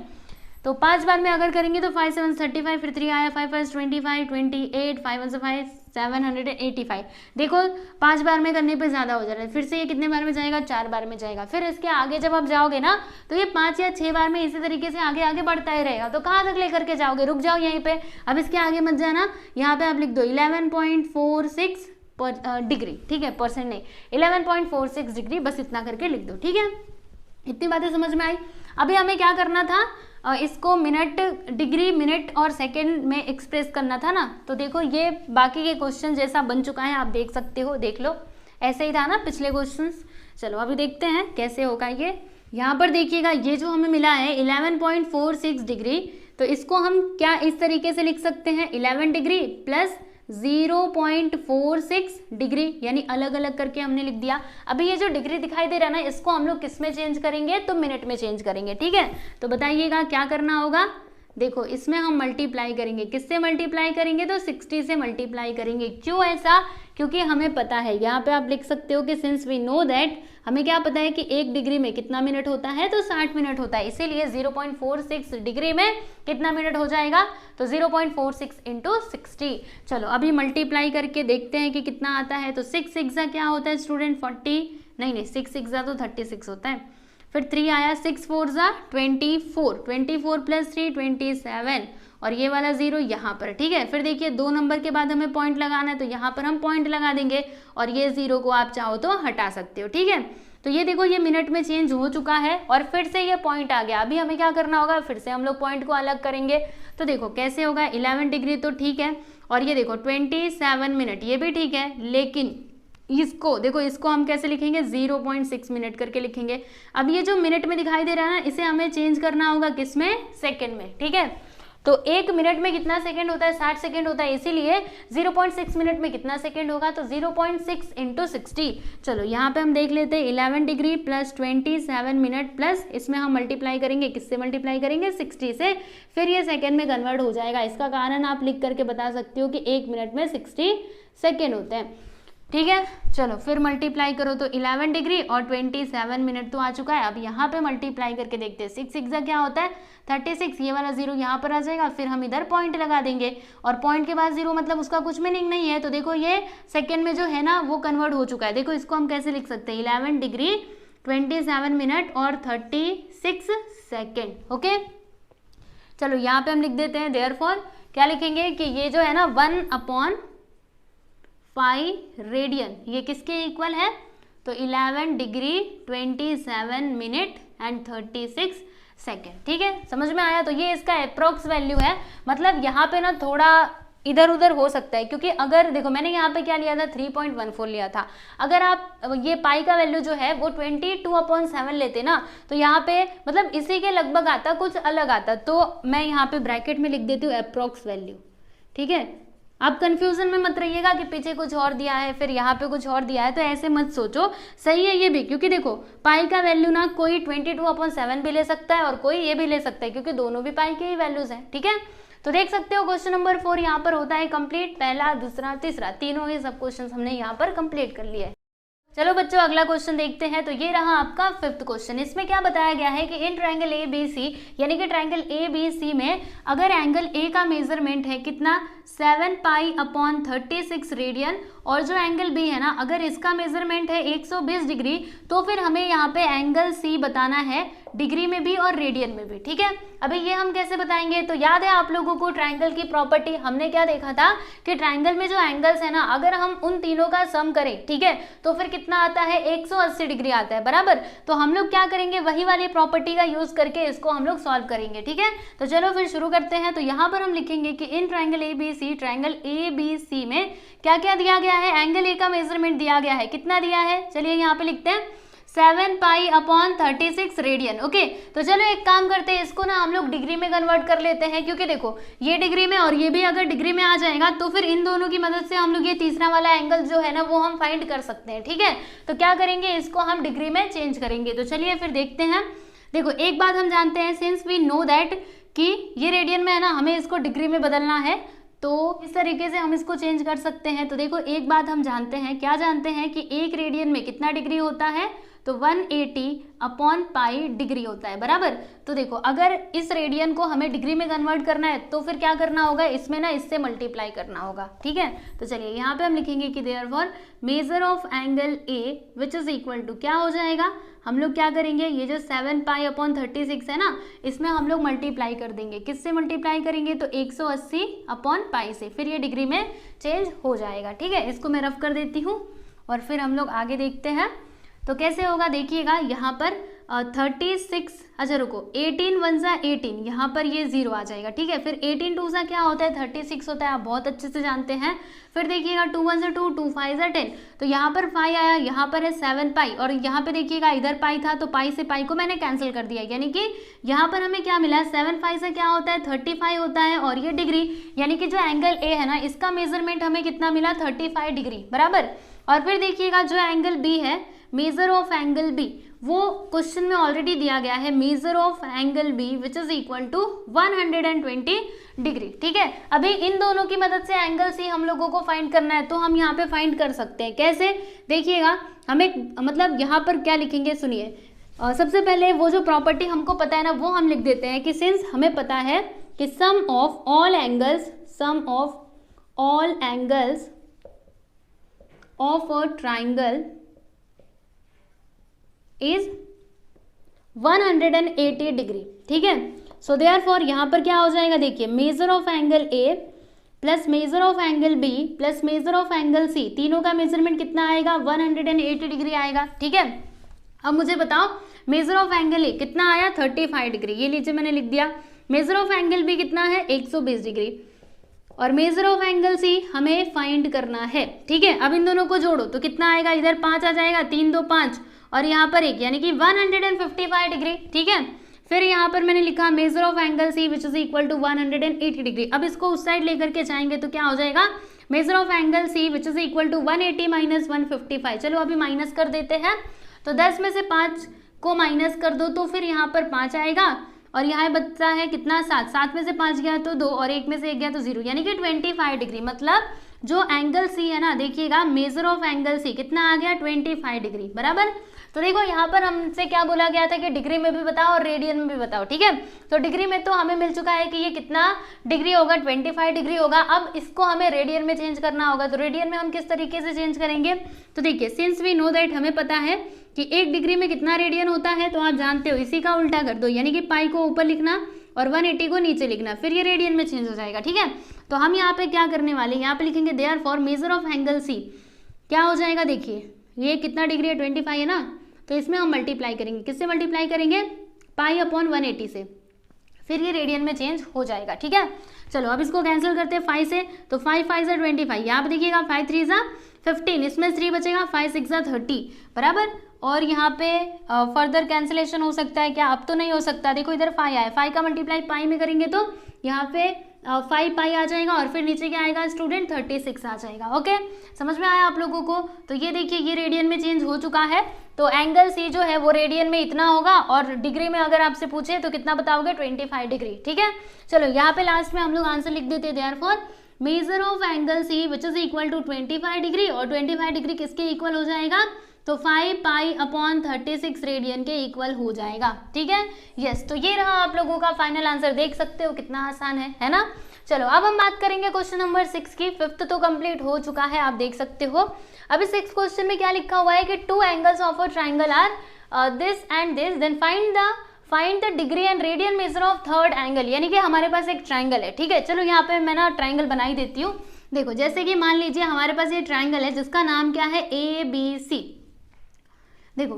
तो 5 बार में अगर करेंगे तो 5 7 35, फिर 3 आया, 5 5 25, 28, 5 1 से 5 785। देखो 5 बार में करने पे ज़्यादा हो जा रहा है। फिर से ये कितने बार में जाएगा, 4 बार में जाएगा। फिर इसके आगे जब आप जाओगे ना तो ये 5 या 6 बार में इसी तरीके से आगे आगे बढ़ता ही रहेगा। तो कहाँ तक लेकर के जाओगे, रुक जाओ यहीं पे, अब इसके आगे मत जाना। यहाँ पे आप लिख दो 11.46 डिग्री, ठीक है, परसेंट नहीं, 11.46 डिग्री, बस इतना करके लिख दो, ठीक है। इतनी बातें समझ में आई। अभी हमें क्या करना था, इसको मिनट, डिग्री, मिनट और सेकंड में एक्सप्रेस करना था ना। तो देखो ये बाकी के क्वेश्चन जैसा बन चुका है, आप देख सकते हो, देख लो, ऐसे ही था ना पिछले क्वेश्चंस। चलो अभी देखते हैं कैसे होगा ये। यहाँ पर देखिएगा ये जो हमें मिला है 11.46 डिग्री, तो इसको हम क्या इस तरीके से लिख सकते हैं, 11 डिग्री प्लस 0.46 डिग्री, यानी अलग अलग करके हमने लिख दिया। अभी ये जो डिग्री दिखाई दे रहा है ना, इसको हम लोग किस में चेंज करेंगे, तो मिनट में चेंज करेंगे, ठीक है। तो बताइएगा क्या करना होगा। देखो इसमें हम मल्टीप्लाई करेंगे, किससे मल्टीप्लाई करेंगे, तो 60 से मल्टीप्लाई करेंगे। क्यों ऐसा, क्योंकि हमें पता है, यहाँ पे आप लिख सकते हो कि सिंस वी नो दैट, हमें क्या पता है कि 1 डिग्री में कितना मिनट होता है, तो 60 मिनट होता है, इसीलिए 0.46 डिग्री में कितना मिनट हो जाएगा, तो 0.46 इंटू 60। चलो अभी मल्टीप्लाई करके देखते हैं कि कितना आता है। तो 6 सिक्सा क्या होता है स्टूडेंट, 40, नहीं 6 सिक्सा तो 36 होता है, फिर 3 आया, 6 4 जा 24, 24 प्लस 3 27, और ये वाला 0 यहाँ पर, ठीक है। फिर देखिए 2 नंबर के बाद हमें पॉइंट लगाना है, तो यहाँ पर हम पॉइंट लगा देंगे, और ये 0 को आप चाहो तो हटा सकते हो, ठीक है। तो ये देखो ये मिनट में चेंज हो चुका है, और फिर से ये पॉइंट आ गया। अभी हमें क्या करना होगा, फिर से हम लोग पॉइंट को अलग करेंगे। तो देखो कैसे होगा, 11 डिग्री तो ठीक है, और ये देखो 27 मिनट, ये भी ठीक है, लेकिन इसको देखो, इसको हम कैसे लिखेंगे, 0.6 मिनट करके लिखेंगे। अब ये जो मिनट में दिखाई दे रहा है ना, इसे हमें चेंज करना होगा किसमें, सेकंड में, ठीक है। तो 1 मिनट में कितना सेकंड होता है, 60 सेकंड होता है, इसीलिए 0.6 मिनट में कितना सेकंड होगा, तो 0.6 इंटू 60। चलो यहाँ पे हम देख लेते हैं, 11 डिग्री प्लस 27 मिनट प्लस इसमें हम मल्टीप्लाई करेंगे, किससे मल्टीप्लाई करेंगे, 60 से, फिर ये सेकंड में कन्वर्ट हो जाएगा। इसका कारण आप लिख करके बता सकते हो कि 1 मिनट में 60 सेकेंड होते हैं, ठीक है। चलो फिर मल्टीप्लाई करो, तो 11 डिग्री और 27 मिनट तो आ चुका है। अब यहाँ पे मल्टीप्लाई करके देखते हैं, 6 सिक्स क्या होता है, 36, ये वाला 0 यहाँ पर आ जाएगा, फिर हम इधर पॉइंट लगा देंगे, और पॉइंट के बाद 0 मतलब उसका कुछ मीनिंग नहीं है। तो देखो ये सेकेंड में जो है ना वो कन्वर्ट हो चुका है। देखो इसको हम कैसे लिख सकते हैं, 11 डिग्री 27 मिनट और 36 सेकेंड, ओके। चलो यहाँ पे हम लिख देते हैं, देयरफॉर क्या लिखेंगे कि ये जो है ना 1/5 रेडियन, ये किसके इक्वल है, तो 11 डिग्री 27 मिनट एंड 36 सेकेंड, ठीक है। समझ में आया। तो ये इसका अप्रोक्स वैल्यू है, मतलब यहाँ पे ना थोड़ा इधर उधर हो सकता है, क्योंकि अगर देखो मैंने यहाँ पे क्या लिया था, 3.14 लिया था। अगर आप ये पाई का वैल्यू जो है वो 22/7 लेते ना, तो यहाँ पे मतलब इसी के लगभग आता, कुछ अलग आता। तो मैं यहाँ पे ब्रैकेट में लिख देती हूँ अप्रोक्स वैल्यू, ठीक है। आप कंफ्यूजन में मत रहिएगा कि पीछे कुछ और दिया है फिर यहाँ पे कुछ और दिया है, तो ऐसे मत सोचो, सही है ये भी। क्योंकि देखो पाई का वैल्यू ना कोई 22/7 भी ले सकता है और कोई ये भी ले सकता है, क्योंकि दोनों भी पाई के ही वैल्यूज हैं, ठीक है। तो देख सकते हो क्वेश्चन नंबर 4 यहाँ पर होता है कंप्लीट, पहला दूसरा तीसरा तीनों ही सब क्वेश्चन हमने यहाँ पर कंप्लीट कर लिया है। चलो बच्चों अगला क्वेश्चन देखते हैं। तो ये रहा आपका 5th क्वेश्चन। इसमें क्या बताया गया है कि इन ट्रायंगल ABC, यानी कि ट्रायंगल ABC में अगर एंगल A का मेजरमेंट है कितना, 7π/36 रेडियन, और जो एंगल B है ना, अगर इसका मेजरमेंट है 120 डिग्री, तो फिर हमें यहाँ पे एंगल C बताना है डिग्री में भी और रेडियन में भी, ठीक है। अभी ये हम कैसे बताएंगे, तो याद है आप लोगों को ट्रायंगल की प्रॉपर्टी, हमने क्या देखा था कि ट्रायंगल में जो एंगल्स है ना, अगर हम उन तीनों का सम करें, ठीक है, तो फिर कितना आता है, 180 डिग्री आता है, बराबर। तो हम लोग क्या करेंगे, वही वाली प्रॉपर्टी का यूज करके इसको हम लोग सॉल्व करेंगे, ठीक है। तो चलो फिर शुरू करते हैं। तो यहाँ पर हम लिखेंगे कि इन ट्रायंगल ABC में क्या क्या दिया गया है, एंगल A का मेजरमेंट दिया गया है, कितना दिया है, चलिए यहाँ पे लिखते हैं 7π/36 रेडियन, ओके। तो चलो एक काम करते हैं, इसको ना हम लोग डिग्री में कन्वर्ट कर लेते हैं, क्योंकि देखो ये डिग्री में और ये भी अगर डिग्री में आ जाएगा तो फिर इन दोनों की मदद से हम लोग ये तीसरा वाला एंगल जो है ना वो हम फाइंड कर सकते हैं, ठीक है। तो क्या करेंगे, इसको हम डिग्री में चेंज करेंगे। तो चलिए फिर देखते हैं। देखो एक बात हम जानते हैं, सिंस वी नो दैट कि ये रेडियन में है ना, हमें इसको डिग्री में बदलना है, तो इस तरीके से हम इसको चेंज कर सकते हैं। तो देखो एक बात हम जानते हैं, क्या जानते हैं कि एक रेडियन में कितना डिग्री होता है, तो 180/π डिग्री होता है, बराबर। तो देखो अगर इस रेडियन को हमें डिग्री में कन्वर्ट करना है तो फिर क्या करना होगा, इसमें ना इससे मल्टीप्लाई करना होगा, ठीक है। तो चलिए यहाँ पे हम लिखेंगे कि therefore measure of angle A which is equal to, क्या हो जाएगा, हम लोग क्या करेंगे, ये जो 7π/36 है ना, इसमें हम लोग मल्टीप्लाई कर देंगे, किससे मल्टीप्लाई करेंगे, तो 180/π से, फिर ये डिग्री में चेंज हो जाएगा, ठीक है। इसको मैं रफ कर देती हूँ और फिर हम लोग आगे देखते हैं। तो कैसे होगा देखिएगा, यहाँ पर 36, अच्छा रुको, 18 1 सा 18, यहाँ पर ये 0 आ जाएगा, ठीक है। फिर 18 2 सा क्या होता है, 36 होता है, आप बहुत अच्छे से जानते हैं। फिर देखिएगा 2 1 सा 2, 2 5 सा 10, तो यहाँ पर 5 आया, यहाँ पर है 7 पाई, और यहाँ पे देखिएगा इधर पाई था, तो पाई से पाई को मैंने कैंसिल कर दिया, यानी कि यहाँ पर हमें क्या मिला है, 7 5 से क्या होता है, 35 होता है, और ये डिग्री, यानी कि जो एंगल ए है ना, इसका मेजरमेंट हमें कितना मिला, 35 डिग्री, बराबर। और फिर देखिएगा जो एंगल बी है, मेजर ऑफ एंगल बी, वो क्वेश्चन में ऑलरेडी दिया गया है, measure of angle B which is equal to 120 degree, ठीक है। अभी इन दोनों की मदद से एंगल सी हम लोगों को फाइंड करना है, तो हम यहाँ पे फाइंड कर सकते हैं, कैसे, देखिएगा हमें, मतलब यहाँ पर क्या लिखेंगे, सुनिए। सबसे पहले वो जो प्रॉपर्टी हमको पता है ना, वो हम लिख देते हैं कि सिंस हमें पता है कि sum of all angles of a triangle is 180 degree, ठीक है। सो देयरफॉर यहाँ पर क्या हो जाएगा, देखिए measure of angle A plus measure of angle B plus measure of angle C, तीनों का मेजरमेंट कितना आएगा, 180 डिग्री आएगा, ठीक है। अब मुझे बताओ मेजर ऑफ एंगल ए कितना आया, 35 डिग्री, ये लीजिए मैंने लिख दिया। मेजर ऑफ एंगल बी कितना है, 120 डिग्री, और मेजर ऑफ एंगल सी हमें फाइंड करना है, ठीक है। अब इन दोनों को जोड़ो तो कितना आएगा, इधर 5 आ जाएगा, 3 2 5, और यहाँ पर 1, यानी कि 155 डिग्री, ठीक है। फिर यहाँ पर मैंने लिखा measure of angle C which is equal to 180 degree. अब इसको उस साइड लेकर के जाएंगे तो क्या हो जाएगा, measure of angle C which is equal to 180 minus 155, चलो अभी माइनस कर देते हैं। तो 10 में से 5 को माइनस कर दो तो फिर यहाँ पर 5 आएगा, और यहाँ बचता है कितना, 7, 7 में से 5 गया तो 2, और 1 में से 1 गया तो 0, यानी कि 25 डिग्री। मतलब जो एंगल सी है ना, देखिएगा मेजर ऑफ एंगल सी कितना आ गया, 25 डिग्री, बराबर। तो देखो यहाँ पर हमसे क्या बोला गया था कि डिग्री में भी बताओ और रेडियन में भी बताओ, ठीक है। तो डिग्री में तो हमें मिल चुका है कि ये कितना डिग्री होगा, 25 डिग्री होगा। अब इसको हमें रेडियन में चेंज करना होगा, तो रेडियन में हम किस तरीके से चेंज करेंगे, तो देखिए सिंस वी नो दैट, हमें पता है कि 1 डिग्री में कितना रेडियन होता है, तो आप जानते हो, इसी का उल्टा कर दो, यानी कि पाई को ऊपर लिखना और 180 को नीचे लिखना, फिर ये रेडियन में चेंज हो जाएगा, ठीक है। तो हम यहाँ पे क्या करने वाले, यहाँ पे लिखेंगे therefore measure of angle C क्या हो जाएगा, देखिए ये कितना डिग्री है, 25 है ना, तो इसमें हम मल्टीप्लाई करेंगे, किससे मल्टीप्लाई करेंगे, पाई अपॉन 180 से, फिर ये रेडियन में चेंज हो जाएगा, ठीक है। चलो अब इसको कैंसिल करते हैं 5 से, तो 5 5 सा 25, यहाँ पे देखिएगा 5 3 सा 15, इसमें 3 बचेगा, 5 6 सा 30, बराबर। और यहाँ पे फर्दर कैंसिलेशन हो सकता है क्या, अब तो नहीं हो सकता, देखो इधर 5 आया, 5 का मल्टीप्लाई पाई में करेंगे तो यहाँ पे 5 पाई आ जाएगा, और फिर नीचे क्या आएगा स्टूडेंट, 36 आ जाएगा। ओके, समझ में आया आप लोगों को। तो ये देखिए ये रेडियन में चेंज हो चुका है, तो एंगल सी जो है वो रेडियन में इतना होगा, और डिग्री में अगर आपसे पूछे तो कितना बताओगे, 25 डिग्री, ठीक है। चलो यहाँ पे लास्ट में हम लोग आंसर लिख देते हैं, therefore measure of angle C which is equal to 25 degree, और 25 डिग्री किसके इक्वल हो जाएगा, तो 5 पाई अपॉन 36 रेडियन के इक्वल हो जाएगा, ठीक है। यस, तो ये रहा आप लोगों का फाइनल आंसर, देख सकते हो कितना आसान है ना। चलो अब हम बात करेंगे क्वेश्चन नंबर 6 की। 5th तो कंप्लीट हो चुका है, आप देख सकते हो। अभी 6th क्वेश्चन में क्या लिखा हुआ है कि 2 angles of a triangle are this and this, then find the degree and radian measure of 3rd angle, यानी कि हमारे पास एक ट्राइंगल है, ठीक है। चलो यहाँ पे मैं ना ट्राइंगल बना ही देती हूँ। देखो जैसे कि मान लीजिए हमारे पास ये ट्राइंगल है जिसका नाम क्या है, ABC, देखो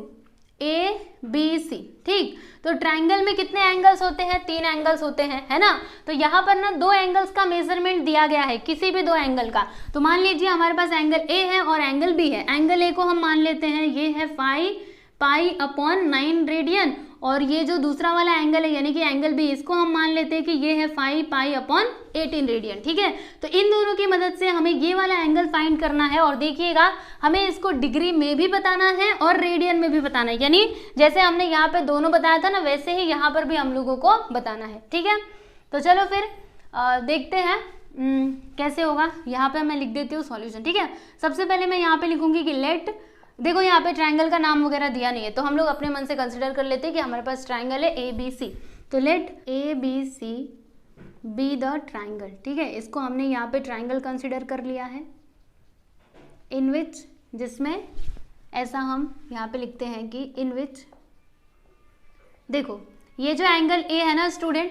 ABC, ठीक। तो ट्राइंगल में कितने एंगल्स होते हैं, 3 एंगल्स होते हैं, है ना। तो यहाँ पर ना 2 एंगल्स का मेजरमेंट दिया गया है, किसी भी 2 एंगल का। तो मान लीजिए हमारे पास एंगल A है और एंगल B है। एंगल A को हम मान लेते हैं ये है 5 पाई अपॉन 9 रेडियन, और ये जो दूसरा वाला एंगल है यानी कि एंगल B, इसको हम मान लेते हैं कि ये है 5 पाई अपॉन 18 रेडियन, ठीक है। तो इन दोनों की मदद से हमें ये वाला एंगल फाइंड करना है, और देखिएगा हमें इसको डिग्री में भी बताना है और रेडियन में भी बताना है, यानी जैसे हमने यहाँ पे दोनों बताया था ना, वैसे ही यहाँ पर भी हम लोगों को बताना है, ठीक है। तो चलो फिर देखते हैं कैसे होगा। यहाँ पे मैं लिख देती हूँ सॉल्यूशन, ठीक है। सबसे पहले मैं यहाँ पे लिखूंगी कि लेट, देखो यहाँ पे ट्राइंगल का नाम वगैरह दिया नहीं है, तो हम लोग अपने मन से कंसिडर कर लेते हैं कि हमारे पास ट्राइंगल है ABC। तो let ABC be the triangle, ठीक है। इसको हमने यहाँ पे ट्राइंगल कंसिडर कर लिया है, इन विच, जिसमें ऐसा हम यहाँ पे लिखते हैं कि इन विच, देखो ये जो एंगल A है ना स्टूडेंट,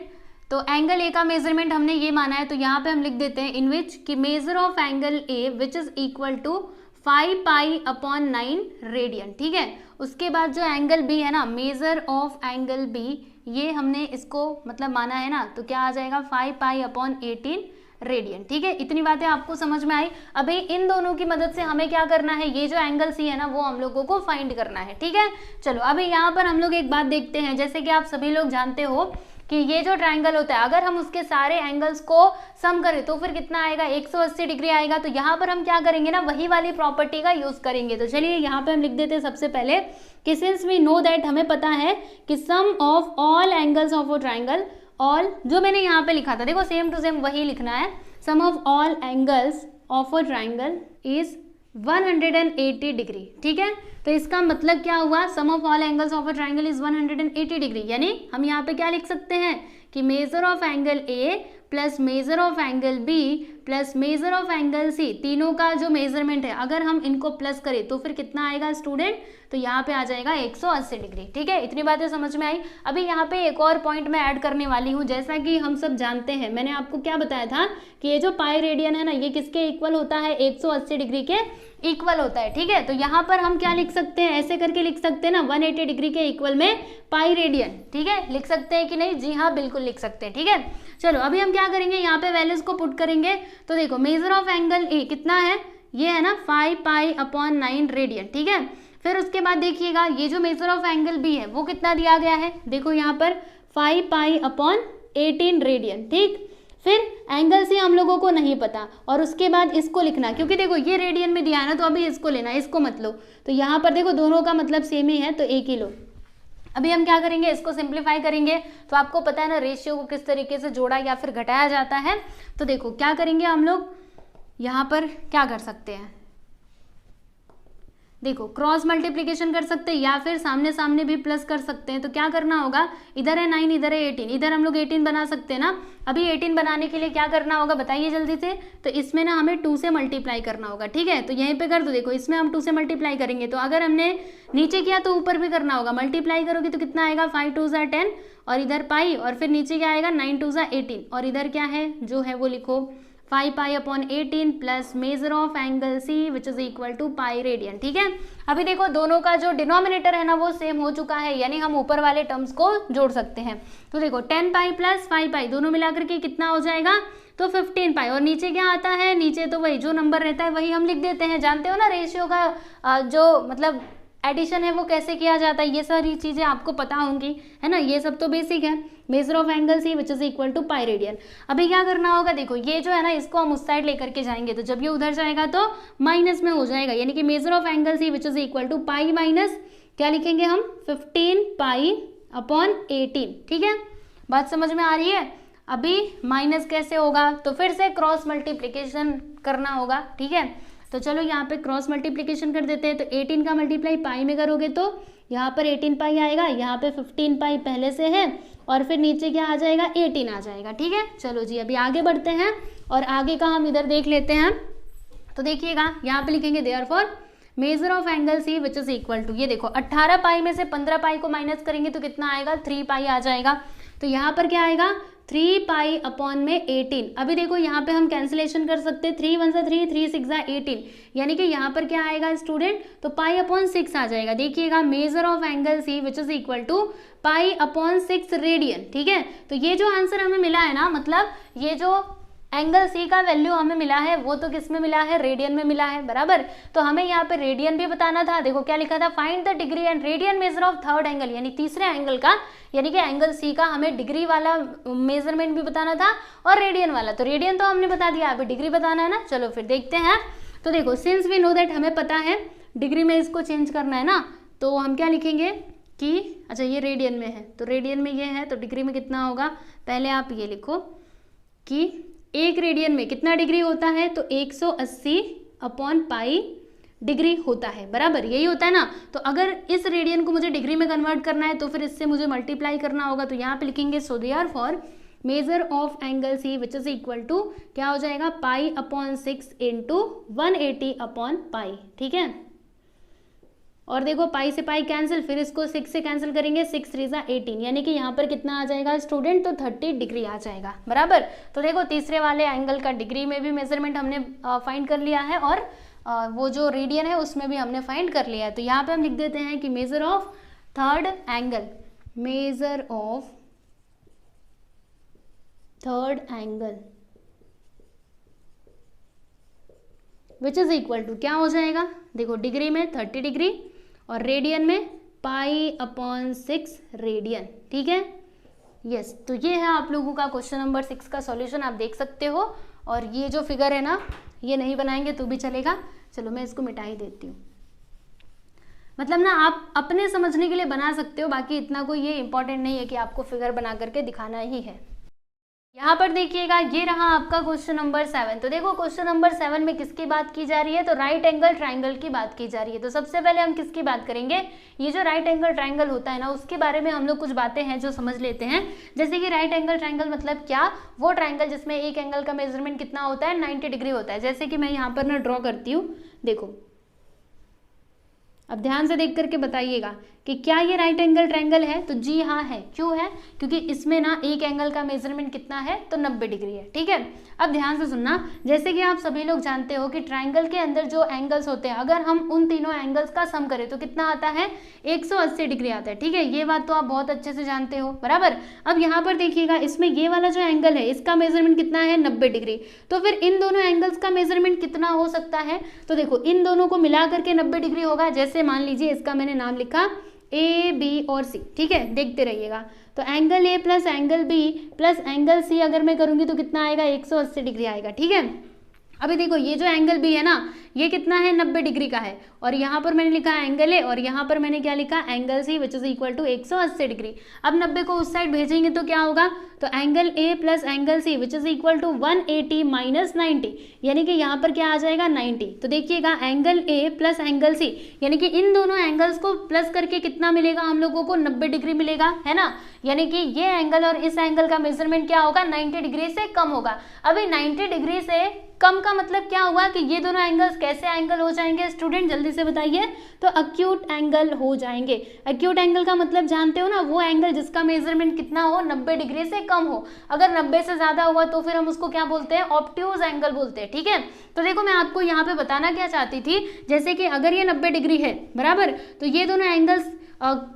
तो एंगल A का मेजरमेंट हमने ये माना है, तो यहाँ पे हम लिख देते हैं इन विच कि measure of angle A which is equal to 5π/9 radian, ठीक है। उसके बाद जो एंगल बी है ना, मेजर ऑफ एंगल बी, ये हमने इसको मतलब माना है ना, तो क्या आ जाएगा 5π/18 रेडियन, ठीक है। इतनी बातें आपको समझ में आई। अभी इन दोनों की मदद से हमें क्या करना है, ये जो एंगल सी है ना वो हम लोगों को फाइंड करना है, ठीक है। चलो अभी यहाँ पर हम लोग एक बात देखते हैं, जैसे कि आप सभी लोग जानते हो कि ये जो ट्रायंगल होता है, अगर हम उसके सारे एंगल्स को सम करें तो फिर कितना आएगा, 180 डिग्री आएगा। तो यहाँ पर हम क्या करेंगे ना, वही वाली प्रॉपर्टी का यूज करेंगे। तो चलिए यहाँ पे हम लिख देते हैं सबसे पहले कि सिंस वी नो दैट, हमें पता है कि sum of all angles of a triangle, all जो मैंने यहाँ पे लिखा था, देखो सेम टू सेम वही लिखना है, sum of all angles of a triangle is 180 degree, ठीक है। तो इसका मतलब क्या हुआ, sum of all angles of a triangle is 180 degree, यानी हम यहाँ पे क्या लिख सकते हैं कि measure of angle A plus measure of angle B plus measure of angle C, तीनों का जो मेजरमेंट है अगर हम इनको प्लस करें तो फिर कितना आएगा स्टूडेंट, तो यहाँ पे आ जाएगा 180 डिग्री, ठीक है। इतनी बातें समझ में आई। अभी यहाँ पे एक और पॉइंट मैं ऐड करने वाली हूँ। जैसा कि हम सब जानते हैं, मैंने आपको क्या बताया था कि ये जो पाई रेडियन है ना, ये किसके इक्वल होता है, 180 डिग्री के इक्वल होता है, ठीक है। तो यहाँ पर हम क्या लिख सकते हैं, ऐसे करके लिख सकते हैं ना, 180 डिग्री के इक्वल में पाई रेडियन, ठीक है। लिख सकते हैं कि नहीं, जी हाँ बिल्कुल लिख सकते हैं, ठीक है। चलो अभी हम क्या करेंगे, यहाँ पे वैल्यूज को पुट करेंगे। तो देखो मेजर ऑफ एंगल ए कितना है, ये है ना 5π/9 रेडियन, ठीक है। फिर उसके बाद देखिएगा ये जो मेजर ऑफ एंगल बी है वो कितना दिया गया है, देखो यहाँ पर 5π/18 रेडियन, ठीक। फिर एंगल सी हम लोगों को नहीं पता, और उसके बाद इसको लिखना, क्योंकि देखो ये रेडियन में दिया है ना, तो अभी इसको लेना, इसको मत लो। तो यहाँ पर देखो दोनों का मतलब सेम ही है, तो एक ही लो। अभी हम क्या करेंगे, इसको सिंप्लीफाई करेंगे। तो आपको पता है ना रेशियो को किस तरीके से जोड़ा या फिर घटाया जाता है। तो देखो क्या करेंगे हम लोग, यहाँ पर क्या कर सकते हैं, देखो क्रॉस मल्टीप्लिकेशन कर सकते हैं या फिर सामने सामने भी प्लस कर सकते हैं। तो क्या करना होगा, इधर है 9, इधर है 18, इधर हम लोग 18 बना सकते हैं ना। अभी 18 बनाने के लिए क्या करना होगा बताइए जल्दी से, तो इसमें ना हमें 2 से मल्टीप्लाई करना होगा, ठीक है। तो यहीं पे कर दो, देखो इसमें हम 2 से मल्टीप्लाई करेंगे, तो अगर हमने नीचे किया तो ऊपर भी करना होगा। मल्टीप्लाई करोगे तो कितना आएगा, 5 2 10, और इधर पाई, और फिर नीचे क्या आएगा 9 2 18, और इधर क्या है जो है वो लिखो 5π/18 plus measure of angle C which is equal to pi radian, ठीक है। अभी देखो दोनों का जो डिनोमिनेटर है ना वो सेम हो चुका है, यानी हम ऊपर वाले टर्म्स को जोड़ सकते हैं। तो देखो 10π प्लस 5π दोनों मिलाकर के कितना हो जाएगा, तो 15π, और नीचे क्या आता है, नीचे तो वही जो नंबर रहता है वही हम लिख देते हैं। जानते हो ना रेशियो का जो मतलब एडिशन है वो कैसे किया जाता है, ये सारी चीजें आपको पता होंगी, है ना, ये सब तो बेसिक है। Measure of angle C which is equal to pi radian. अभी क्या करना होगा, देखो ये जो है ना इसको हम उस साइड लेकर के जाएंगे, तो जब ये उधर जाएगा तो माइनस में हो जाएगा, यानी कि measure of angle C which is equal to pi minus क्या लिखेंगे हम 15π/18, ठीक है। बात समझ में आ रही है। अभी माइनस कैसे होगा, तो फिर से क्रॉस मल्टीप्लीकेशन करना होगा, ठीक है। तो चलो यहाँ पे क्रॉस मल्टीप्लिकेशन कर देते हैं। तो 18 का मल्टीप्लाई पाई में करोगे तो यहाँ पर 18π आएगा, यहाँ पे 15π पहले से है, और फिर नीचे क्या आ जाएगा 18 आ जाएगा, ठीक है। चलो जी अभी आगे बढ़ते हैं, और आगे का हम इधर देख लेते हैं। तो देखिएगा यहाँ पे लिखेंगे therefore measure of angle C which is equal to, ये देखो 18π में से 15π को माइनस करेंगे तो कितना आएगा 3π आ जाएगा। तो यहाँ पर क्या आएगा 3π/18। अभी देखो यहाँ पे हम कैंसिलेशन कर सकते हैं, 3 1 3 3 6 18, यानी कि यहाँ पर क्या आएगा स्टूडेंट, तो π/6 आ जाएगा। देखिएगा measure of angle C which is equal to π/6 radian, ठीक है। तो ये जो आंसर हमें मिला है ना, मतलब ये जो एंगल सी का वैल्यू हमें मिला है वो तो किस में मिला है, रेडियन में मिला है, बराबर। तो हमें यहाँ पे रेडियन भी बताना था। देखो क्या लिखा था, find the degree and radian measure of third angle, यानी तीसरे एंगल का, यानी कि एंगल सी का हमें डिग्री वाला मेजरमेंट भी बताना था और रेडियन वाला। तो रेडियन तो हमने बता दिया, अभी डिग्री बताना है ना। चलो फिर देखते हैं। तो देखो सिंस वी नो दैट, हमें पता है डिग्री में इसको चेंज करना है ना, तो हम क्या लिखेंगे कि अच्छा ये रेडियन में है, तो रेडियन में ये है, तो डिग्री में कितना होगा, पहले आप ये लिखो कि एक रेडियन में कितना डिग्री होता है, तो 180/पाई डिग्री होता है, बराबर यही होता है ना। तो अगर इस रेडियन को मुझे डिग्री में कन्वर्ट करना है तो फिर इससे मुझे मल्टीप्लाई करना होगा। तो यहाँ पे लिखेंगे so therefore measure of angle C which is equal to क्या हो जाएगा π/6 इंटू 180/पाई, ठीक है। और देखो पाई से पाई कैंसिल, फिर इसको 6 से कैंसिल करेंगे, 6 3 18, यानी कि यहाँ पर कितना आ जाएगा स्टूडेंट, तो 30 डिग्री आ जाएगा, बराबर। तो देखो तीसरे वाले एंगल का डिग्री में भी मेजरमेंट हमने फाइंड कर लिया है, और वो जो रेडियन है उसमें भी हमने फाइंड कर लिया है। तो यहाँ पे हम लिख देते हैं कि measure of third angle, measure of third angle which is equal to क्या हो जाएगा, देखो डिग्री में 30 डिग्री और रेडियन में π/6 रेडियन। ठीक है, यस। तो ये है आप लोगों का क्वेश्चन नंबर 6 का सॉल्यूशन, आप देख सकते हो। और ये जो फिगर है ना, ये नहीं बनाएंगे तो भी चलेगा। चलो मैं इसको मिटा ही देती हूँ। मतलब ना आप अपने समझने के लिए बना सकते हो, बाकी इतना कोई ये इंपॉर्टेंट नहीं है कि आपको फिगर बना करके दिखाना ही है। यहाँ पर देखिएगा, ये रहा आपका क्वेश्चन नंबर 7। तो देखो क्वेश्चन नंबर 7 में किसकी बात की जा रही है, तो राइट एंगल ट्राइंगल की बात की जा रही है। तो सबसे पहले हम किसकी बात करेंगे, ये जो राइट एंगल ट्राइंगल होता है ना, उसके बारे में हम लोग कुछ बातें हैं जो समझ लेते हैं। जैसे कि राइट एंगल ट्राइंगल मतलब क्या, वो ट्राइंगल जिसमें एक एंगल का मेजरमेंट कितना होता है, 90 डिग्री होता है। जैसे कि मैं यहाँ पर ना ड्रॉ करती हूँ, देखो अब ध्यान से देख करके बताइएगा कि क्या ये राइट एंगल ट्रायंगल है, तो जी हाँ है। क्यों है, क्योंकि इसमें ना एक एंगल का मेजरमेंट कितना है, तो 90 डिग्री है। ठीक है, अब ध्यान से सुनना, जैसे कि आप सभी लोग जानते हो कि ट्रायंगल के अंदर जो एंगल्स होते हैं, अगर हम उन तीनों एंगल्स का सम करें तो कितना आता है, 180 डिग्री आता है। ठीक है, ये बात तो आप बहुत अच्छे से जानते हो, बराबर। अब यहाँ पर देखिएगा, इसमें ये वाला जो एंगल है इसका मेजरमेंट कितना है, 90 डिग्री। तो फिर इन दोनों एंगल्स का मेजरमेंट कितना हो सकता है, तो देखो इन दोनों को मिला करके 90 डिग्री होगा। जैसे मान लीजिए इसका मैंने नाम लिखा ए, बी और सी। ठीक है, देखते रहिएगा। तो angle A plus angle B plus angle C अगर मैं करूंगी तो कितना आएगा, 180 डिग्री आएगा। ठीक है, अभी देखो ये जो एंगल बी है ना, ये कितना है, 90 डिग्री का है। और यहाँ पर मैंने लिखा एंगल ए और यहाँ पर मैंने क्या लिखा, angle C which is equal to 180 degree. अब 90 को उस साइड भेजेंगे तो क्या होगा, तो angle A plus angle C which is equal to 180 minus 90, यानी कि यहाँ पर क्या आ जाएगा, 90। तो देखिएगा angle A plus angle C, यानी कि इन दोनों एंगल्स को प्लस करके कितना मिलेगा हम लोगों को, 90 डिग्री मिलेगा, है ना। यानी कि ये एंगल और इस एंगल का मेजरमेंट क्या होगा, 90 डिग्री से कम होगा। अभी 90 डिग्री से कम का मतलब क्या हुआ कि ये दोनों एंगल्स कैसे एंगल हो जाएंगे, स्टूडेंट जल्दी से बताइए, तो एक्यूट एंगल हो जाएंगे। एक्यूट एंगल का मतलब जानते हो ना, वो एंगल जिसका मेजरमेंट कितना हो, 90 डिग्री से कम हो। अगर 90 से ज्यादा हुआ तो फिर हम उसको क्या बोलते हैं, ऑब्ट्यूज एंगल बोलते हैं। ठीक है, तो देखो मैं आपको यहाँ पे बताना क्या चाहती थी, जैसे कि अगर ये 90 डिग्री है, बराबर, तो ये दोनों एंगल्स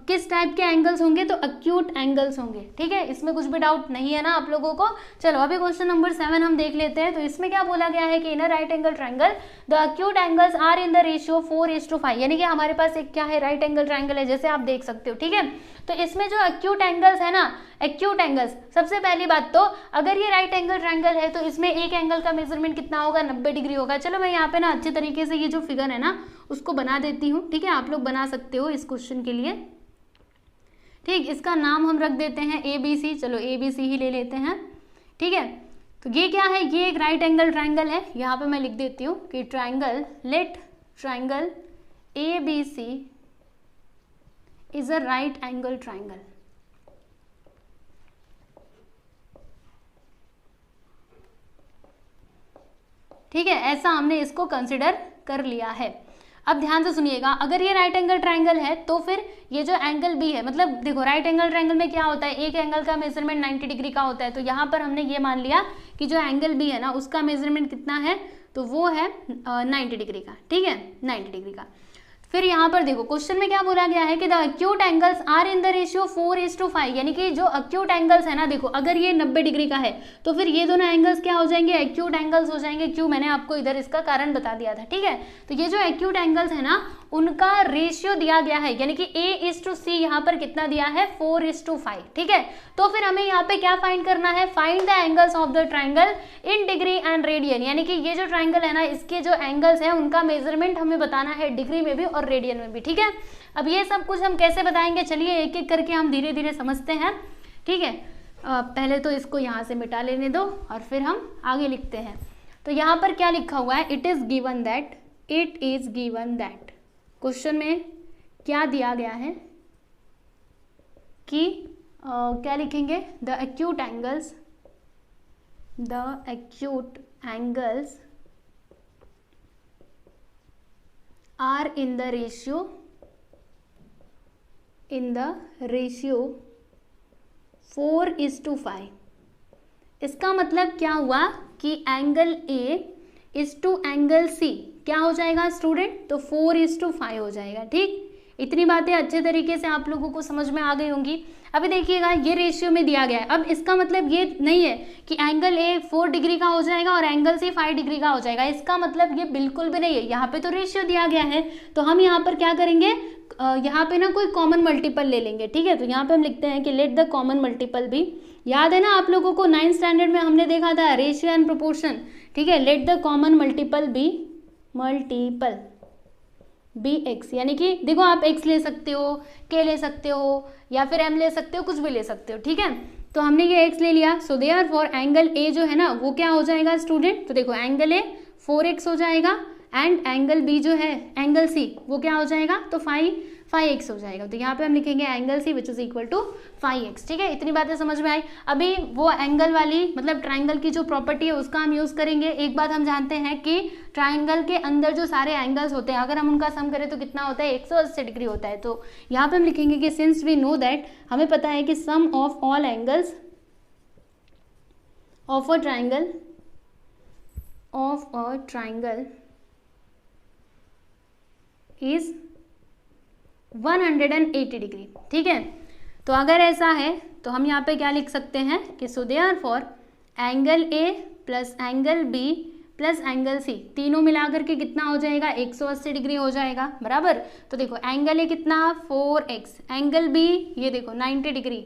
किस टाइप के एंगल्स होंगे, तो एक्यूट एंगल्स होंगे। ठीक है, इसमें कुछ भी डाउट नहीं है ना आप लोगों को। चलो अभी क्वेश्चन नंबर 7 हम देख लेते हैं। तो इसमें क्या बोला गया है कि in a right angle triangle the acute angles are in the ratio 4:5, यानी कि हमारे पास एक क्या है, राइट एंगल ट्रायंगल है, जैसे आप देख सकते हो। ठीक है, तो इसमें जो एक्यूट एंगल्स है ना, एक्यूट एंगल्स, सबसे पहली बात तो अगर ये राइट एंगल ट्रायंगल है तो इसमें एक एंगल का मेजरमेंट कितना होगा, 90 डिग्री होगा। चलो मैं यहाँ पे ना अच्छे तरीके से ये जो फिगर है ना उसको बना देती हूँ। ठीक है, आप लोग बना सकते हो इस क्वेश्चन के लिए। ठीक, इसका नाम हम रख देते हैं ABC। चलो ABC ही ले लेते हैं। ठीक है, तो ये क्या है, ये एक राइट एंगल ट्रायंगल है। यहाँ पे मैं लिख देती हूँ कि triangle, let triangle ABC is a right angle triangle. ठीक है, ऐसा हमने इसको कंसिडर कर लिया है। अब ध्यान से सुनिएगा, अगर ये राइट एंगल ट्रायंगल है तो फिर ये जो एंगल बी है, मतलब देखो राइट एंगल ट्रायंगल में क्या होता है, एक एंगल का मेजरमेंट 90 डिग्री का होता है। तो यहाँ पर हमने ये मान लिया कि जो एंगल बी है ना उसका मेजरमेंट कितना है, तो वो है 90 डिग्री का। ठीक है, 90 डिग्री का। फिर यहाँ पर देखो क्वेश्चन में क्या बोला गया है कि the acute angles are in the ratio 4:5, यानी कि जो एक्यूट एंगल्स है ना, देखो अगर ये 90 डिग्री का है तो फिर ये दोनों एंगल्स क्या हो जाएंगे, एक्यूट एंगल्स हो जाएंगे। क्यों, मैंने आपको इधर इसका कारण बता दिया था। ठीक है, तो ये जो एक्यूट एंगल्स है ना उनका रेशियो दिया गया है, यानी कि A:C यहाँ पर कितना दिया है, 4:5। ठीक है, तो फिर हमें यहाँ पे क्या फाइंड करना है, find the angles of the triangle in degree and radian, यानी कि ये जो ट्रायंगल है ना इसके जो एंगल्स हैं उनका मेजरमेंट हमें बताना है डिग्री में भी और रेडियन में भी। ठीक है, अब ये सब कुछ हम कैसे बताएंगे, चलिए एक एक करके हम धीरे धीरे समझते हैं। ठीक है, पहले तो इसको यहाँ से मिटा लेने दो और फिर हम आगे लिखते हैं। तो यहाँ पर क्या लिखा हुआ है, it is given that, it is given that, question में क्या दिया गया है कि क्या लिखेंगे, the acute angles, the acute angles are in the ratio, in the ratio 4:5। इसका मतलब क्या हुआ कि angle A is to angle C क्या हो जाएगा स्टूडेंट, तो 4:5 हो जाएगा। ठीक, इतनी बातें अच्छे तरीके से आप लोगों को समझ में आ गई होंगी। अभी देखिएगा ये रेशियो में दिया गया है। अब इसका मतलब ये नहीं है कि एंगल ए 4 डिग्री का हो जाएगा और एंगल सी 5 डिग्री का हो जाएगा, इसका मतलब ये बिल्कुल भी नहीं है। यहाँ पे तो रेशियो दिया गया है, तो हम यहाँ पर क्या करेंगे, यहाँ पे ना कोई कॉमन मल्टीपल ले लेंगे। ठीक है, तो यहाँ पे हम लिखते हैं कि लेट द कॉमन मल्टीपल भी, याद है ना आप लोगों को 9th स्टैंडर्ड में हमने देखा था रेशियो एंड प्रोपोर्शन। ठीक है, let the common multiple be x, यानी कि देखो आप x ले सकते हो, k ले सकते हो, या फिर m ले सकते हो, कुछ भी ले सकते हो। ठीक है, तो हमने ये x ले लिया, सो देयरफॉर एंगल a जो है ना वो क्या हो जाएगा स्टूडेंट, तो देखो एंगल a 4x हो जाएगा एंड एंगल b जो है एंगल c वो क्या हो जाएगा, तो 5x हो जाएगा। तो यहाँ पे हम लिखेंगे angle c which is equal to 5x। ठीक है, इतनी बातें समझ में आई। अभी वो एंगल वाली मतलब ट्राइंगल की जो प्रॉपर्टी है उसका हम यूज़ करेंगे। एक बात हम जानते हैं कि ट्राइंगल के अंदर जो सारे एंगल्स होते हैं अगर हम उनका सम करें तो कितना होता है, 180 डिग्री होता है। तो यहाँ पे हम लिखेंगे कि सिंस वी नो दैट, हमें पता है कि sum of all angles of a triangle is 180 degree. ठीक है, तो अगर ऐसा है तो हम यहाँ पे क्या लिख सकते हैं कि so therefore angle A plus angle B plus angle C तीनों मिलाकर के कितना हो जाएगा, 180 डिग्री हो जाएगा। बराबर, तो देखो एंगल ए कितना 4x, एंगल बी ये देखो 90 degree,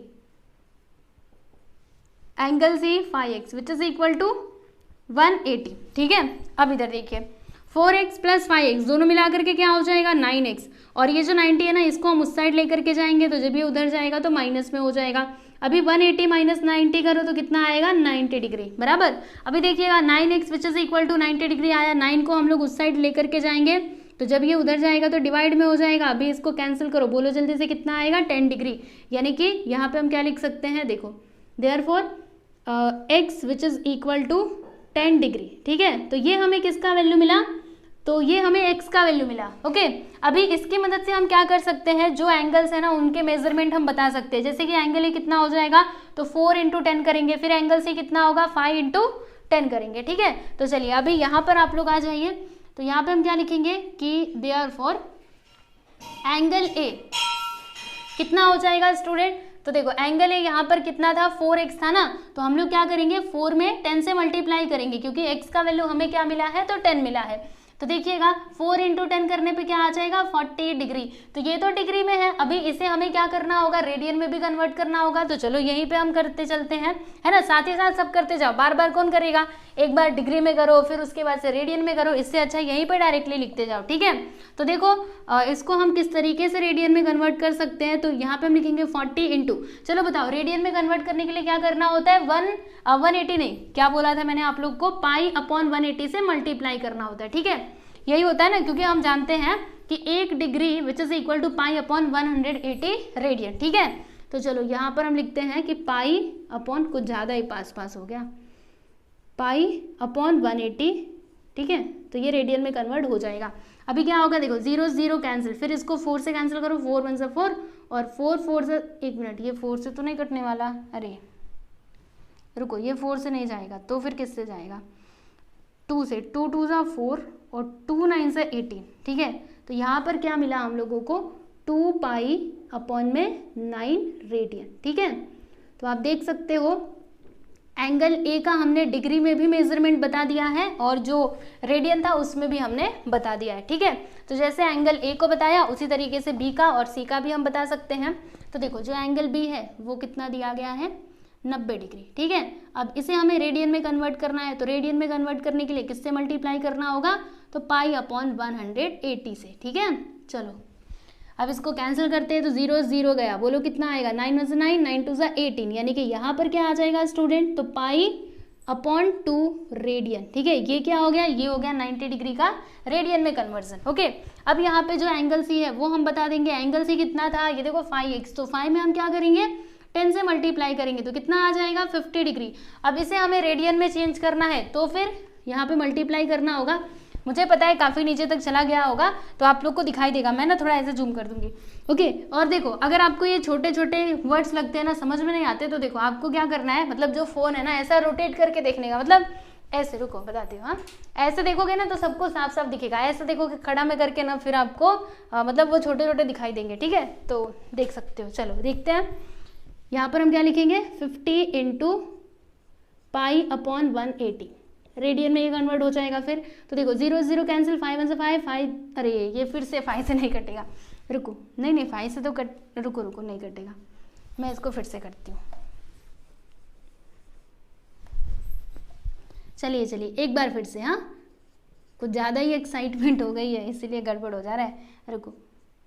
angle C 5x which is equal to 180। ठीक है, अब इधर देखिए 4x प्लस 5x दोनों मिलाकर के क्या हो जाएगा 9x, और ये जो 90 है ना इसको हम उस साइड लेकर के जाएंगे तो जब ये उधर जाएगा तो माइनस में हो जाएगा। अभी 180 माइनस 90 करो तो कितना आएगा 90 डिग्री। बराबर, अभी देखिएगा 9x which is equal to 90 degree आया, 9 को हम लोग उस साइड लेकर के जाएंगे तो जब ये उधर जाएगा तो डिवाइड में हो जाएगा। अभी इसको कैंसिल करो, बोलो जल्दी से कितना आएगा 10 डिग्री, यानी कि यहाँ पे हम क्या लिख सकते हैं, देखो therefore x which is equal to 10 degree. ठीक है, तो ये हमें किसका वैल्यू मिला, तो ये हमें x का वैल्यू मिला। ओके, अभी इसकी मदद से हम क्या कर सकते हैं, जो एंगल्स है ना उनके मेजरमेंट हम बता सकते हैं। जैसे कि एंगल ए कितना हो जाएगा, तो 4 × 10 करेंगे, फिर एंगल सी कितना होगा 5 × 10 करेंगे। ठीक है, तो चलिए अभी यहाँ पर आप लोग आ जाइए, तो यहाँ पे हम क्या लिखेंगे कि देयरफॉर एंगल ए कितना हो जाएगा स्टूडेंट, तो देखो एंगल ए यहाँ पर कितना था 4x था ना, तो हम लोग क्या करेंगे 4 में 10 से मल्टीप्लाई करेंगे क्योंकि x का वैल्यू हमें क्या मिला है, तो 10 मिला है। तो देखिएगा 4 × 10 करने पे क्या आ जाएगा 40 डिग्री, तो ये तो डिग्री में है। अभी इसे हमें क्या करना होगा, रेडियन में भी कन्वर्ट करना होगा। तो चलो यहीं पे हम करते चलते हैं, है ना, साथ ही साथ सब करते जाओ, बार बार कौन करेगा, एक बार डिग्री में करो फिर उसके बाद से रेडियन में करो, इससे अच्छा यहीं पे डायरेक्टली लिखते जाओ। ठीक है, तो देखो इसको हम किस तरीके से रेडियन में कन्वर्ट कर सकते हैं, तो यहाँ पे हम लिखेंगे 40 × चलो बताओ रेडियन में कन्वर्ट करने के लिए क्या करना होता है, 180 नहीं, क्या बोला था मैंने आप लोग को, π/180 से मल्टीप्लाई करना होता है। ठीक है, यही होता है ना, क्योंकि हम जानते हैं कि 1 degree which is equal to π/180 radian. ठीक है, तो चलो यहाँ पर हम लिखते हैं कि π/ कुछ ज़्यादा ही पास हो गया, π/180। ठीक है, तो ये रेडियन में कन्वर्ट हो जाएगा। अभी क्या होगा, देखो 0 0 कैंसिल, फिर इसको 4 से कैंसिल करो, 4 1 से 4 और 4 से, एक मिनट, ये 4 से तो नहीं कटने वाला, अरे रुको, ये 4 से नहीं जाएगा तो फिर किससे जाएगा, 2 से, 2 2 = 4 और 2 9 से 18। ठीक है, तो यहाँ पर क्या मिला हम लोगों को 2π/9 रेडियन। ठीक है, तो आप देख सकते हो एंगल ए का हमने डिग्री में भी मेजरमेंट बता दिया है और जो रेडियन था उसमें भी हमने बता दिया है। ठीक है, तो जैसे एंगल ए को बताया उसी तरीके से बी का और सी का भी हम बता सकते हैं। तो देखो जो एंगल बी है वो कितना दिया गया है, 90 डिग्री। ठीक है, अब इसे हमें रेडियन में कन्वर्ट करना है, तो रेडियन में कन्वर्ट करने के लिए किससे मल्टीप्लाई करना होगा, तो π/180 से। ठीक है, चलो अब इसको कैंसिल करते हैं, तो 0 0 गया, बोलो कितना आएगा, 9 1 से 9, 9 2 = 18, यानी कि यहाँ पर क्या आ जाएगा स्टूडेंट, तो π/2 रेडियन। ठीक है, ये क्या हो गया, ये हो गया 90 डिग्री का रेडियन में कन्वर्जन। ओके, अब यहाँ पे जो एंगल सी है वो हम बता देंगे, एंगल सी कितना था, ये देखो 5x, तो 5 में हम क्या करेंगे 10 से मल्टीप्लाई करेंगे तो कितना आ जाएगा 50 डिग्री। अब इसे हमें रेडियन में चेंज करना है तो फिर यहाँ पे मल्टीप्लाई करना होगा। मुझे पता है काफ़ी नीचे तक चला गया होगा तो आप लोग को दिखाई देगा, मैं ना थोड़ा ऐसे जूम कर दूंगी। ओके, और देखो अगर आपको ये छोटे छोटे वर्ड्स लगते हैं ना, समझ में नहीं आते, तो देखो आपको क्या करना है, मतलब जो फ़ोन है ना ऐसा रोटेट करके देखने का, मतलब ऐसे, रुको बताती हूँ। हाँ, ऐसे देखोगे ना तो सबको साफ साफ दिखेगा, ऐसे देखोगे खड़ा में करके ना फिर आपको मतलब वो छोटे छोटे दिखाई देंगे, ठीक है, तो देख सकते हो। चलो देखते हैं, यहाँ पर हम क्या लिखेंगे, 50 इंटू पाई अपॉन 180, रेडियन में ये कन्वर्ट हो जाएगा फिर। तो देखो 0 0 कैंसिल, 5 1 से 5, अरे ये फिर से 5 से नहीं कटेगा, रुको, नहीं 5 से तो रुको नहीं कटेगा, मैं इसको फिर से करती हूँ। चलिए एक बार फिर से, हाँ कुछ ज़्यादा ही एक्साइटमेंट हो गई है इसीलिए गड़बड़ हो जा रहा है। रुको,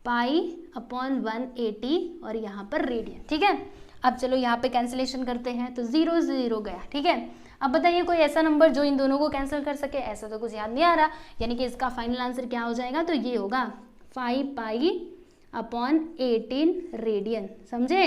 पाई अपॉन 180 और यहाँ पर रेडियन, ठीक है। अब चलो यहाँ पे कैंसिलेशन करते हैं, तो 0 0 गया, ठीक है। अब बताइए कोई ऐसा नंबर जो इन दोनों को कैंसिल कर सके, ऐसा तो कुछ याद नहीं आ रहा, यानी कि इसका फाइनल आंसर क्या हो जाएगा, तो ये होगा 5 पाई अपॉन 18 रेडियन, समझे।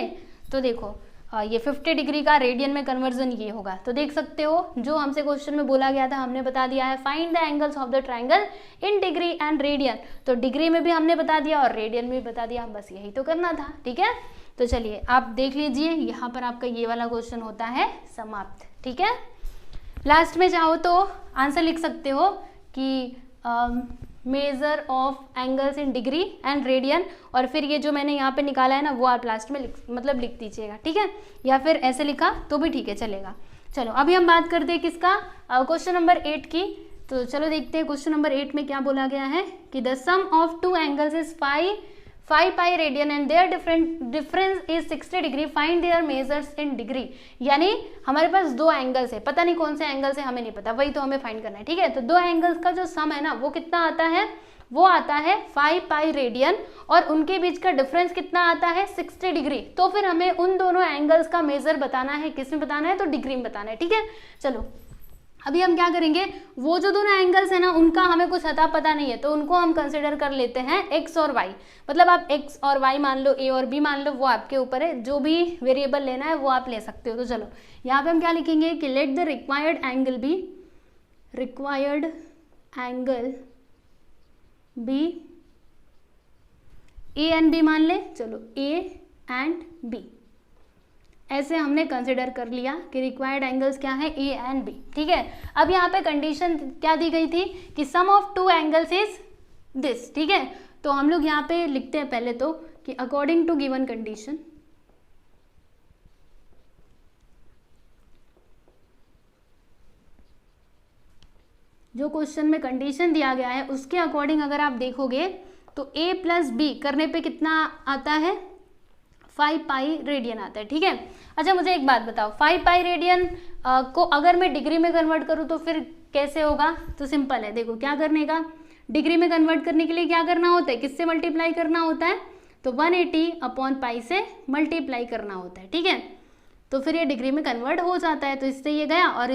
तो देखो ये 50 डिग्री का रेडियन में कन्वर्जन ये होगा। तो देख सकते हो जो हमसे क्वेश्चन में बोला गया था हमने बता दिया है, find the angles of the triangle in degree and radian. तो डिग्री में भी हमने बता दिया और रेडियन में भी बता दिया, बस यही तो करना था, ठीक है। तो चलिए आप देख लीजिए, यहाँ पर आपका ये वाला क्वेश्चन होता है समाप्त, ठीक है। लास्ट में चाहो तो आंसर लिख सकते हो कि measure of angles in degree and radian, और फिर ये जो मैंने यहाँ पे निकाला है ना वो आप लास्ट में लिख दीजिएगा, ठीक है, या फिर ऐसे लिखा तो भी ठीक है, चलेगा। चलो अभी हम बात करते हैं किसका, क्वेश्चन नंबर 8 की। तो चलो देखते हैं क्वेश्चन नंबर 8 में क्या बोला गया है कि the sum of two angles is 5 pi radian and their difference is 60 degree, find their measures in degree. यानी हमारे पास दो एंगल्स है, पता नहीं कौन से एंगल्स है हमें नहीं पता, वही तो हमें फाइंड करना है, ठीक है। तो दो एंगल्स का जो सम है ना वो कितना आता है, वो आता है 5 पाई रेडियन, और उनके बीच का डिफरेंस कितना आता है 60 डिग्री। तो फिर हमें उन दोनों एंगल्स का मेजर बताना है, किस में बताना है, तो डिग्री में बताना है, ठीक है। चलो अभी हम क्या करेंगे, वो जो दोनों एंगल्स है ना उनका हमें कुछ अता पता नहीं है, तो उनको हम कंसिडर कर लेते हैं x और y। मतलब आप x और y मान लो, a और b मान लो, वो आपके ऊपर है, जो भी वेरिएबल लेना है वो आप ले सकते हो। तो चलो यहाँ पे हम क्या लिखेंगे कि let the required angle be a and b मान ले, चलो a एंड b, ऐसे हमने कंसिडर कर लिया कि रिक्वायर्ड एंगल्स क्या है, ए एंड बी, ठीक है। अब यहाँ पे कंडीशन क्या दी गई थी कि sum of two angles is this, ठीक है। तो हम लोग यहाँ पे लिखते हैं पहले तो कि अकॉर्डिंग टू गिवन कंडीशन, जो क्वेश्चन में कंडीशन दिया गया है उसके अकॉर्डिंग अगर आप देखोगे तो a प्लस बी करने पे कितना आता है, 5 पाई रेडियन आता है, ठीक है। अच्छा मुझे एक बात बताओ, 5 पाई रेडियन को अगर मैं डिग्री में कन्वर्ट करूँ तो फिर कैसे होगा, तो सिंपल है, देखो क्या करने का, डिग्री में कन्वर्ट करने के लिए क्या करना होता है, किससे मल्टीप्लाई करना होता है, तो 180 अपॉन पाई से मल्टीप्लाई करना होता है, ठीक है। तो फिर ये डिग्री में कन्वर्ट हो जाता है, तो इससे ये गया और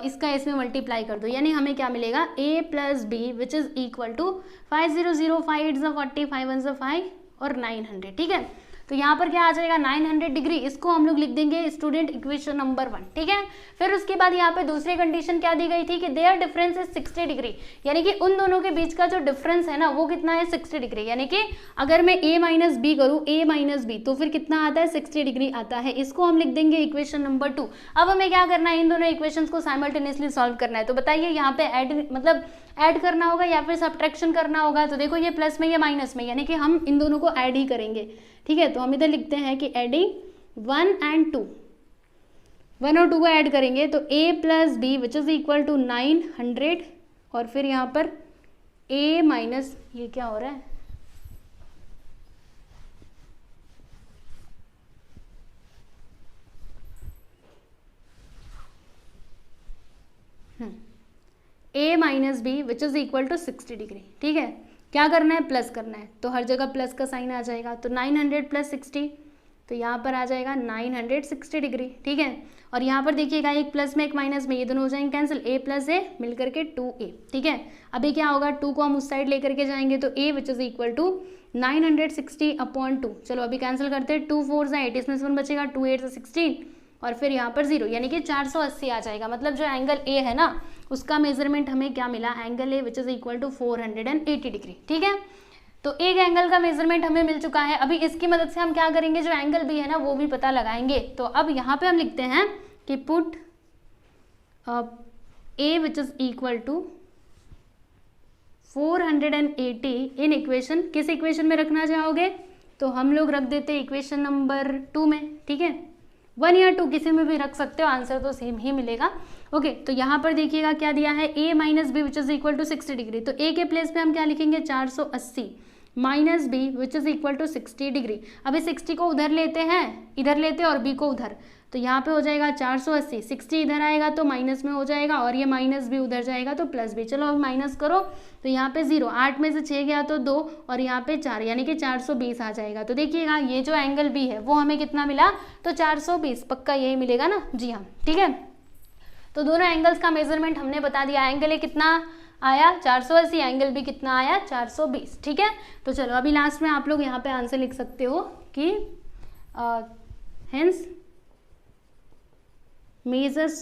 इसका इसमें मल्टीप्लाई कर दो, यानी हमें क्या मिलेगा, a plus B which is equal to 500, 5 8 40, 5 1 5 और 900, ठीक है। तो यहाँ पर क्या आ जाएगा 900 डिग्री, इसको हम लोग लिख देंगे स्टूडेंट इक्वेशन नंबर 1, ठीक है। फिर उसके बाद यहाँ पे दूसरी कंडीशन क्या दी गई थी कि देयर डिफरेंस इज 60 डिग्री, यानी कि उन दोनों के बीच का जो डिफरेंस है ना वो कितना है 60 डिग्री, यानी कि अगर मैं a माइनस बी करूँ, a माइनस बी, तो फिर कितना आता है 60 डिग्री आता है, इसको हम लिख देंगे इक्वेशन नंबर 2। अब हमें क्या करना है, इन दोनों इक्वेशंस को साइमल्टेनियसली सॉल्व करना है। तो बताइए यहाँ पे ऐड करना होगा या फिर सब्ट्रैक्शन करना होगा, तो देखो ये प्लस में ये माइनस में, यानी कि हम इन दोनों को ऐड ही करेंगे, ठीक है। तो हम इधर लिखते हैं कि एडिंग 1 एंड 2, 1 और 2 को ऐड करेंगे तो a plus B which is equal to 900, और फिर यहाँ पर a माइनस, ये क्या हो रहा है, a minus B which is equal to 60 degree, ठीक है। क्या करना है, प्लस करना है, तो हर जगह प्लस का साइन आ जाएगा, तो 900 प्लस 60, तो यहाँ पर आ जाएगा 960 डिग्री, ठीक है। और यहाँ पर देखिएगा एक प्लस में एक माइनस में, ये दोनों हो जाएंगे कैंसिल, a प्लस a मिल करके 2a, ठीक है। अभी क्या होगा, 2 को हम उस साइड लेकर के जाएंगे तो a which is equal to 960 upon 2, चलो अभी कैंसिल करते हैं, 2 4 8, इसमें से 1 बचेगा, 2 8 16, और फिर यहाँ पर 0, यानी कि 480 आ जाएगा। मतलब जो एंगल ए है ना उसका मेजरमेंट हमें क्या मिला, angle A which is equal to 480 degree, ठीक है। तो एक एंगल का मेजरमेंट हमें मिल चुका है। अभी इसकी मदद से हम क्या करेंगे, जो एंगल बी है ना वो भी पता लगाएंगे। तो अब यहाँ पे हम लिखते हैं कि put a which is equal to 480 in equation, किस इक्वेशन में रखना चाहोगे? तो हम लोग रख देते इक्वेशन नंबर 2 में, ठीक है। 1 या 2 किसी में भी रख सकते हो, आंसर तो सेम ही मिलेगा। ओके, तो यहाँ पर देखिएगा क्या दिया है, a minus B which is equal to 60 degree. तो a के प्लेस पे हम क्या लिखेंगे, 480 minus B which is equal to 60 degree. अभी 60 को उधर लेते हैं, इधर लेते हैं, और b को उधर, तो यहाँ पे हो जाएगा 480, 60 इधर आएगा तो माइनस में हो जाएगा, और ये माइनस भी उधर जाएगा तो प्लस भी। चलो अब माइनस करो, तो यहाँ पे 0, 8 में से 6 गया तो 2, और यहाँ पे 4, यानी कि 420 आ जाएगा। तो देखिएगा ये जो एंगल बी है वो हमें कितना मिला, तो 420, पक्का यही मिलेगा ना, जी हाँ, ठीक है। तो दोनों एंगल्स का मेजरमेंट हमने बता दिया, एंगल ए कितना आया 480, एंगल बी कितना आया 420, ठीक है। तो चलो अभी लास्ट में आप लोग यहाँ पे आंसर लिख सकते हो कि hence measures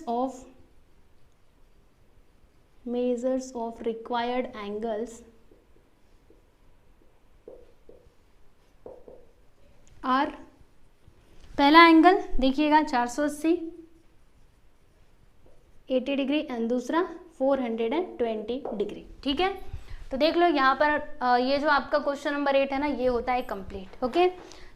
of required angles are, पहला एंगल देखिएगा 480 80 डिग्री एंड दूसरा 420 डिग्री, ठीक है। तो देख लो यहाँ पर ये जो आपका क्वेश्चन नंबर 8 है ना, ये होता है कंप्लीट। ओके,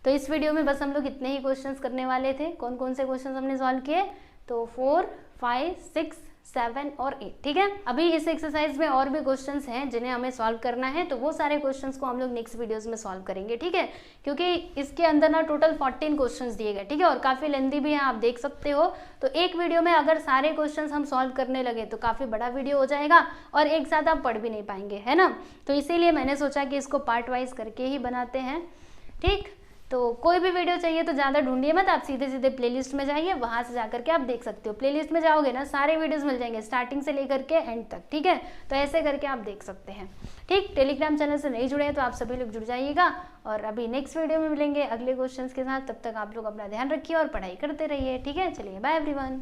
तो इस वीडियो में बस हम लोग इतने ही क्वेश्चंस करने वाले थे। कौन कौन से क्वेश्चंस हमने सॉल्व किए, तो 4, 5, 6, 7 और 8, ठीक है। अभी इस एक्सरसाइज में और भी क्वेश्चंस हैं जिन्हें हमें सॉल्व करना है, तो वो सारे क्वेश्चंस को हम लोग नेक्स्ट वीडियोस में सॉल्व करेंगे, ठीक है। क्योंकि इसके अंदर ना टोटल 14 क्वेश्चंस दिए गए, ठीक है, और काफ़ी लेंथी भी है, आप देख सकते हो। तो एक वीडियो में अगर सारे क्वेश्चंस हम सॉल्व करने लगे तो काफ़ी बड़ा वीडियो हो जाएगा, और एक साथ आप पढ़ भी नहीं पाएंगे, है ना। तो इसीलिए मैंने सोचा कि इसको पार्ट वाइज करके ही बनाते हैं, ठीक। तो कोई भी वीडियो चाहिए तो ज़्यादा ढूंढिए मत, आप सीधे सीधे प्लेलिस्ट में जाइए, वहाँ से जाकर के आप देख सकते हो। प्लेलिस्ट में जाओगे ना, सारे वीडियोस मिल जाएंगे स्टार्टिंग से लेकर के एंड तक, ठीक है। तो ऐसे करके आप देख सकते हैं, ठीक। टेलीग्राम चैनल से नहीं जुड़े हैं तो आप सभी लोग जुड़ जाइएगा, और अभी नेक्स्ट वीडियो में मिलेंगे अगले क्वेश्चंस के साथ। तब तक आप लोग अपना ध्यान रखिए और पढ़ाई करते रहिए, ठीक है। चलिए बाय एवरीवन।